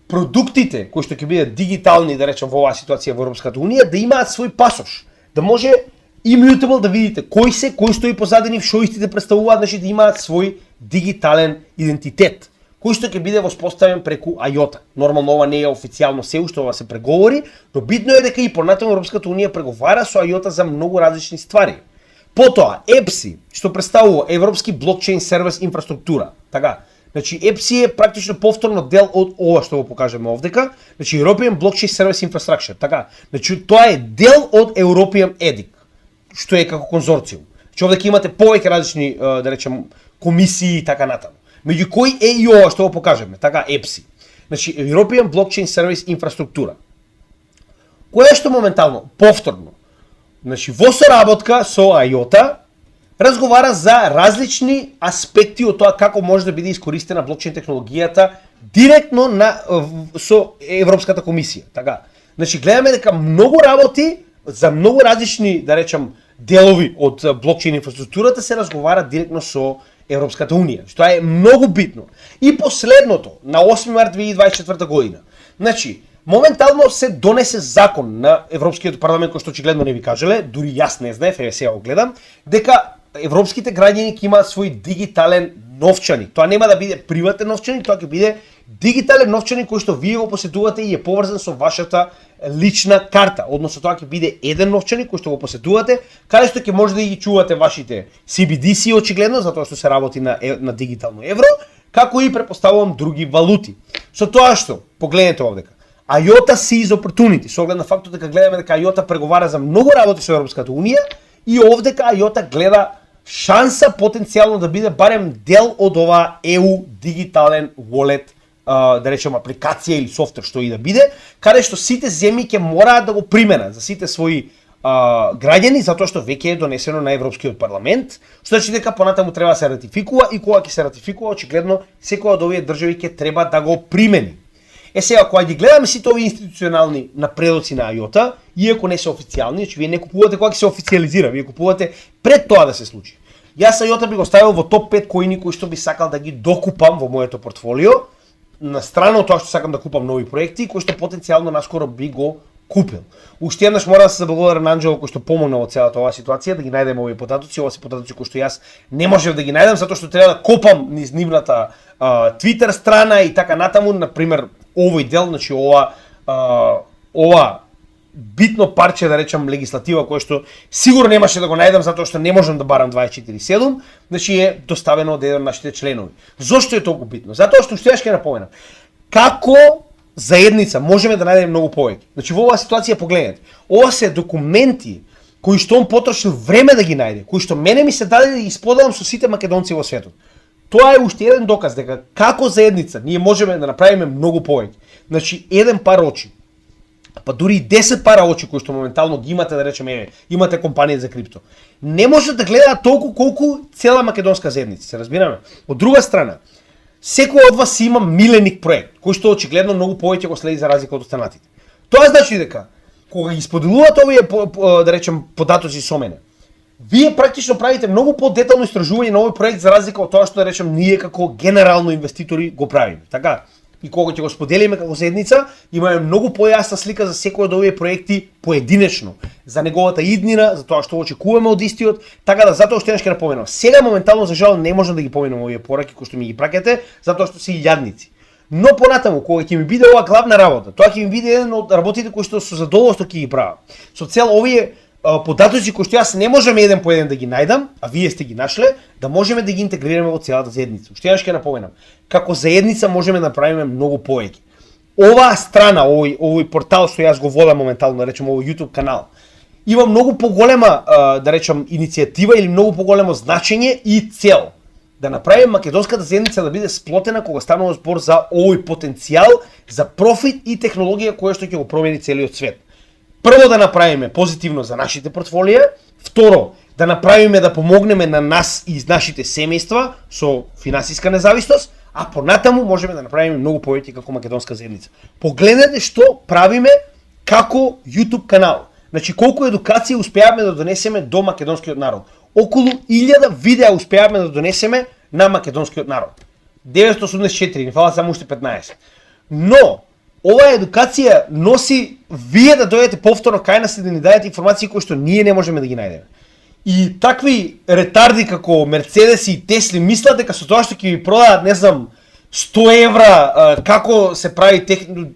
Speaker 1: продуктите кои што ќе бидат дигитални, да речем во оваа ситуација во Европската Унија, да имаат свој пасош, да може immutable да видите кој стои позадини, што истите представуваат, значи да имаат свој дигитален идентитет, кој што ќе биде воспоставен преку IOTA. Нормално ова не е официјално се уште, ова се преговори, но битно е дека и понатаму Европската Унија преговара со IOTA за многу различни ствари. Потоа EPSI, што представува Европски блокчейн сервис инфраструктура, така. Значи EPSI е практично повторно дел од ова што го покажеме овдека, значи European Blockchain Service Infrastructure, така. Значи тоа е дел од European EDIC, што е како конзорциум. Значи овдека имате повеќе различни, да речем, комисии и така натаму. Меѓу кои е и ова што го покажеме, така EPSI. Значи European Blockchain Service Infrastructura. Кое што моментално, повторно, значи во соработка со IOTA, разговара за различни аспекти од тоа како може да биде искористена блокчейн технологијата директно со Европската комисија. Така. Значи гледаме дека многу работи за многу различни, да речем, делови од блокчейн инфраструктурата се разговара директно со Европската Унија, што е многу битно. И последното, на 8 март 2024 година, значи, моментално се донесе закон на Европскиот парламент, кој што очигледно не ви кажеле, дури јас не знаев, еве сега го гледам, дека европските граѓани ќе имаат свој дигитален новчаник. Тоа нема да биде приватен новчаник, тоа ќе биде дигитален новчаник кој што вие го поседувате и е поврзан со вашата лична карта. Односно тоа ќе биде еден новчаник кој што го поседувате, каде што ќе може да ги чувате вашите CBDC очигледно, затоа што се работи на дигитално евро, како и претпоставувам други валути. Со тоа што, погледнете овдека, IOTA sees opportunity, со оглед на фактот дека гледаме дека IOTA преговара за многу работи со Европската Унија и овдека IOTA гледа шанса потенцијално да биде барем дел од ова EU дигитален wallet, да речем апликација или софтвер што и да биде, каде што сите земји ќе мораат да го применат за сите своји граѓани, затоа што веќе е донесено на Европскиот парламент, што значи дека понатаму треба да се ратификува и кога ќе се ратификува, очигледно секоја од овие држави ќе треба да го примени. Сега, кога ги гледаме сите овие институционални напредоци на IOTA, иако не се официјални, значи вие не купувате кога ќе се официализира, вие купувате пред тоа да се случи. Јас IOTA би го ставил во топ 5 коини кои што би сакал да ги докупам во моето портфолио, на страна од тоа што сакам да купам нови проекти, кои што потенцијално наскоро би го купил. Уште еднаш мора да се заблагодарам на Анџело кој што помогна во целата оваа ситуација да ги најдеме овие потатоци, ова се потатоци кои што јас не можев да ги најдам затоа што треба да копам низ нивната Twitter страна и така натаму, на пример овој дел, значи ова битно парче, да речам, легислатива кој што сигурно немаше да го најдам затоа што не можам да барам 24/7, значи е доставено од еден од нашите членови. Зошто е толку битно? Затоа што уште ќе напоменам. Како заедница можеме да најдеме многу повеќе. Значи во оваа ситуација погледнете. Ова се документи кои што он потрошил време да ги најде, кои што мене ми се даде да ги споделам со сите македонци во светот. Тоа е уште еден доказ дека како заедница ние можеме да направиме многу повеќе. Значи еден пар очи, па дури и 10 пара очи кои што моментално ги имате, да речеме, имате компанија за крипто, не може да гледаат толку колку цела македонска заедница, се разбираме. Од друга страна, секој од вас има миленик проект, кој што очигледно многу повеќе го следи за разлика од останатите. Тоа значи дека кога ги споделувате овие да речем податоци со мене, вие практично правите многу по-детално истражување на овој проект за разлика од тоа што да речем ние како генерално инвеститори го правиме. Така? И кога ќе го споделиме како заедница, имаме многу појасна слика за секој од овие проекти поединечно, за неговата иднина, за тоа што очекуваме од истиот, така да затоа уште ќе напоменам. Сега моментално за жал не можам да ги поменам овие пораки кои што ми ги праќате, затоа што се илјадници. Но понатаму кога ќе ми биде ова главна работа, тоа ќе ми биде еден од работите кои што со задоволство ќе ги правам. Со цел овие податоци кои што јас не можам еден по еден да ги најдам, а вие сте ги нашле, да можеме да ги интегрираме во целата заедница. Уште еднаш ќе напоменам, како заедница можеме да направиме многу повеќе. Оваа страна, овој портал што јас го водам моментално, да речем овој YouTube канал, има многу поголема, да речем, иницијатива или многу поголемо значење и цел да направиме македонската заедница да биде сплотена кога станува збор за овој потенцијал за профит и технологија која што ќе го промени целиот свет. Прво да направиме позитивно за нашите портфолија, второ да направиме да помогнеме на нас и нашите семејства со финансиска независност, а понатаму можеме да направиме многу повеќе како македонска заедница. Погледнете што правиме како YouTube канал. Значи колку едукација успеавме да донесеме до македонскиот народ. Околу 1000 видеа успеавме да донесеме на македонскиот народ. 984, не фала само уште 15. Но оваа едукација носи вие да дојдете повторно кај нас и да ни дадете информации кои што ние не можеме да ги најдеме. И такви ретарди како Мерцедеси и Тесли мислат дека со тоа што ќе ви продадат, не знам, 100 евра како се прави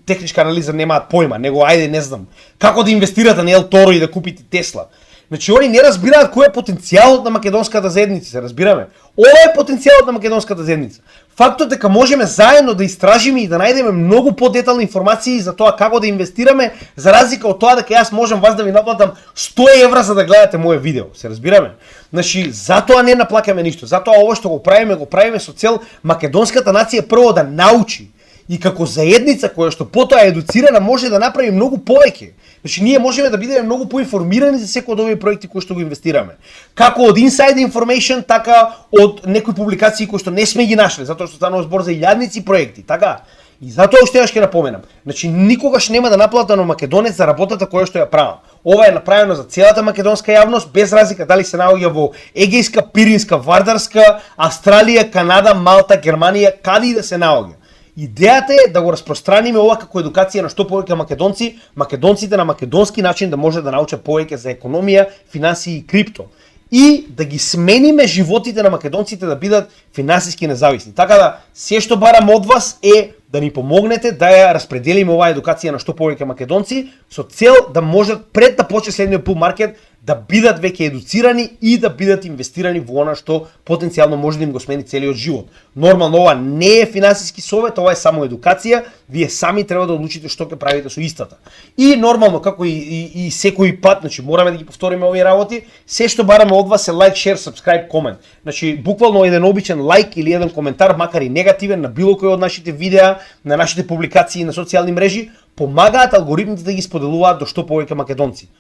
Speaker 1: техничка анализа немаат појма, него ајде не знам, како да инвестирате на Ел Торо и да купите Тесла. Значи они не разбираат кој е потенцијалот на македонската заедница, се разбираме. Ова е потенцијалот на македонската заедница. Фактот дека можеме заедно да истражиме и да најдеме многу подетални информации за тоа како да инвестираме, за разлика од тоа дека јас можам вас да ви наплатам 100 евра за да гледате моје видео, се разбираме. Значи затоа не наплакаме ништо, затоа ова што го правиме со цел македонската нација прво да научи и како заедница која што потоа е едуцирана може да направи многу повеќе. Значи ние можеме да бидеме многу поинформирани за секој од овие проекти кои што го инвестираме. Како од inside information, така од некои публикации кои што не сме ги нашле, затоа што станува збор за илјадници проекти, така? И затоа уште ќе напоменам. Значи никогаш нема да наплата на македонец за работата која што ја правам. Ова е направено за целата македонска јавност без разлика дали се наоѓа во Егејска, Пиринска, Вардарска, Австралија, Канада, Малта, Германија, каде и да се наоѓа. Идејата е да го распространиме ова како едукација на што повеќе македонци, македонците на македонски начин да може да научат повеќе за економија, финансии и крипто. И да ги смениме животите на македонците да бидат финансиски независни. Така да, се што барам од вас е да ни помогнете да ја распределиме оваа едукација на што повеќе македонци со цел да можат пред да почне следниот bull market да бидат веќе едуцирани и да бидат инвестирани во она што потенцијално може да им го смени целиот живот. Нормално ова не е финансиски совет, ова е само едукација, вие сами треба да одлучите што ќе правите со истата. И нормално како и секој пат, значи мораме да ги повториме овие работи, се што бараме од вас е лайк, шер, subscribe, комент. Значи буквално еден обичен лайк или еден коментар, макар и негативен на било кој од нашите видеа, на нашите публикации на социјални мрежи, помагаат алгоритмите да ги споделуваат до што повеќе македонци.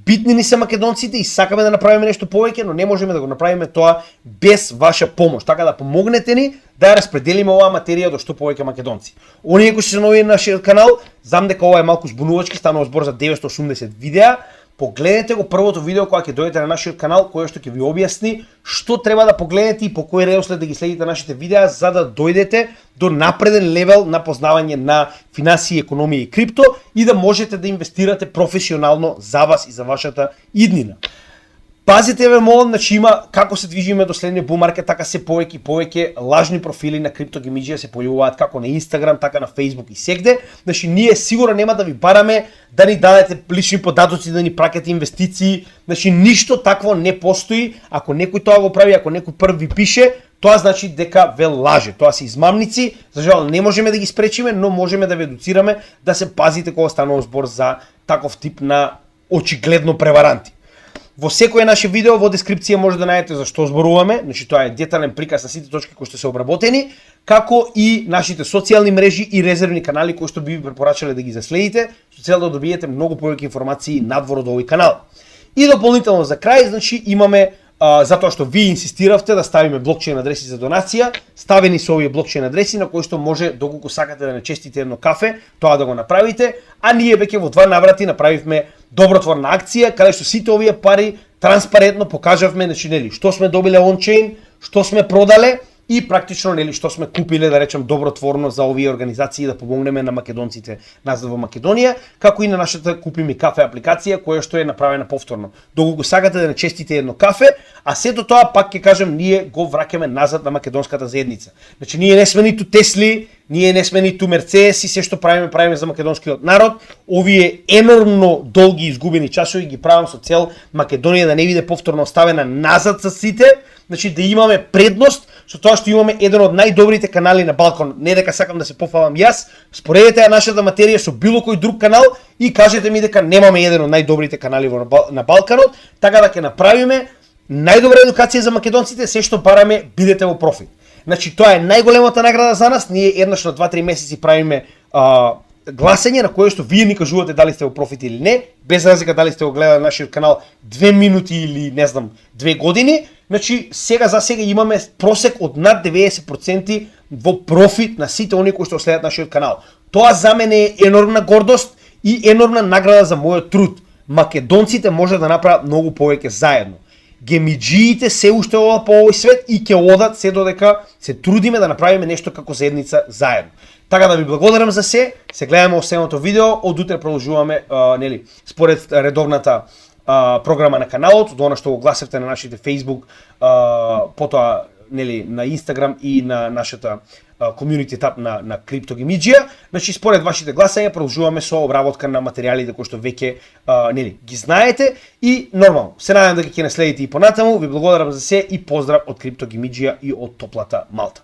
Speaker 1: Битни ни се македонците и сакаме да направиме нешто повеќе, но не можеме да го направиме тоа без ваша помош. Така да помогнете ни да ја распределиме оваа материја до што повеќе македонци. Оние кои се нови на нашиот канал, знам дека ова е малку збунувачки, станува збор за 980 видеа. Погледнете го првото видео кога ќе дојдете на нашиот канал, кое што ќе ви објасни што треба да погледнете и по кој редослед да ги следите нашите видеа за да дојдете до напреден левел на познавање на финансии, економија и крипто и да можете да инвестирате професионално за вас и за вашата иднина. Пазите ве молам, значи има како се движиме до следниот bull market, така се повеќе и повеќе лажни профили на криптогемиџија се појавуваат како на Instagram, така на Facebook и сегде. Значи ние сигурно нема да ви бараме да ни дадете лични податоци, да ни праќате инвестиции. Значи ништо такво не постои. Ако некој тоа го прави, ако некој прв ви пише, тоа значи дека ве лаже. Тоа се измамници. За жал не можеме да ги спречиме, но можеме да ве едуцираме да се пазите кога станува збор за таков тип на очигледно преваранти. Во секое наше видео во дескрипција може да најдете за што зборуваме, значи тоа е детален приказ на сите точки кои што се обработени, како и нашите социјални мрежи и резервни канали кои што би ви препорачале да ги заследите, со цел да добиете многу повеќе информации надвор од овој канал. И дополнително за крај, значи имаме затоа што ви инсистиравте да ставиме блокчейн адреси за донација, ставени се овие блокчейн адреси на кои што може доколку сакате да не честите едно кафе, тоа да го направите, а ние веќе во 2 наврати направивме добротворна акција каде што сите овие пари транспарентно покажавме, значи нели што сме добиле ончейн, што сме продале и практично нели што сме купиле, да речем, добротворно за овие организации да помогнеме на македонците назад во Македонија, како и на нашата Купи ми кафе апликација која што е направена повторно. Доколку сакате да не честите едно кафе, а сето тоа пак ќе кажем ние го враќаме назад на македонската заедница. Значи ние не сме ниту Тесли, ние не сме ниту Мерцедеси, се што правиме за македонскиот народ. Овие енормно долги изгубени часови ги правам со цел Македонија да не биде повторно оставена назад со сите, значи да имаме предност со тоа што имаме еден од најдобрите канали на Балкан. Не дека сакам да се пофалам јас, споредете ја нашата материја со било кој друг канал и кажете ми дека немаме еден од најдобрите канали на Балканот, така да ќе направиме најдобра едукација за македонците, се што бараме бидете во профит. Значи тоа е најголемата награда за нас. Ние еднаш на 2-3 месеци правиме гласење на кое што вие ни кажувате дали сте во профит или не, без разлика дали сте го гледали нашиот канал 2 минути или не знам 2 години. Значи сега имаме просек од над 90% во профит на сите оние кои што следат нашиот канал. Тоа за мене е енормна гордост и енормна награда за мојот труд. Македонците може да направат многу повеќе заедно. Гемиџиите се уште одат по овој свет и ќе одат се додека се трудиме да направиме нешто како заедница заедно. Така да ви благодарам за се гледаме останото видео, од утре продолжуваме нели според редовната програма на каналот, до она што го гласевте на нашите Facebook, потоа нели на Instagram и на нашата community tab на криптогемиџија. Значи според вашите гласања продолжуваме со обработка на материјалите кои што веќе нели ги знаете и нормално се надевам дека ќе наследите и понатаму. Ви благодарам за се и поздрав од криптогемиџија и од топлата Малта.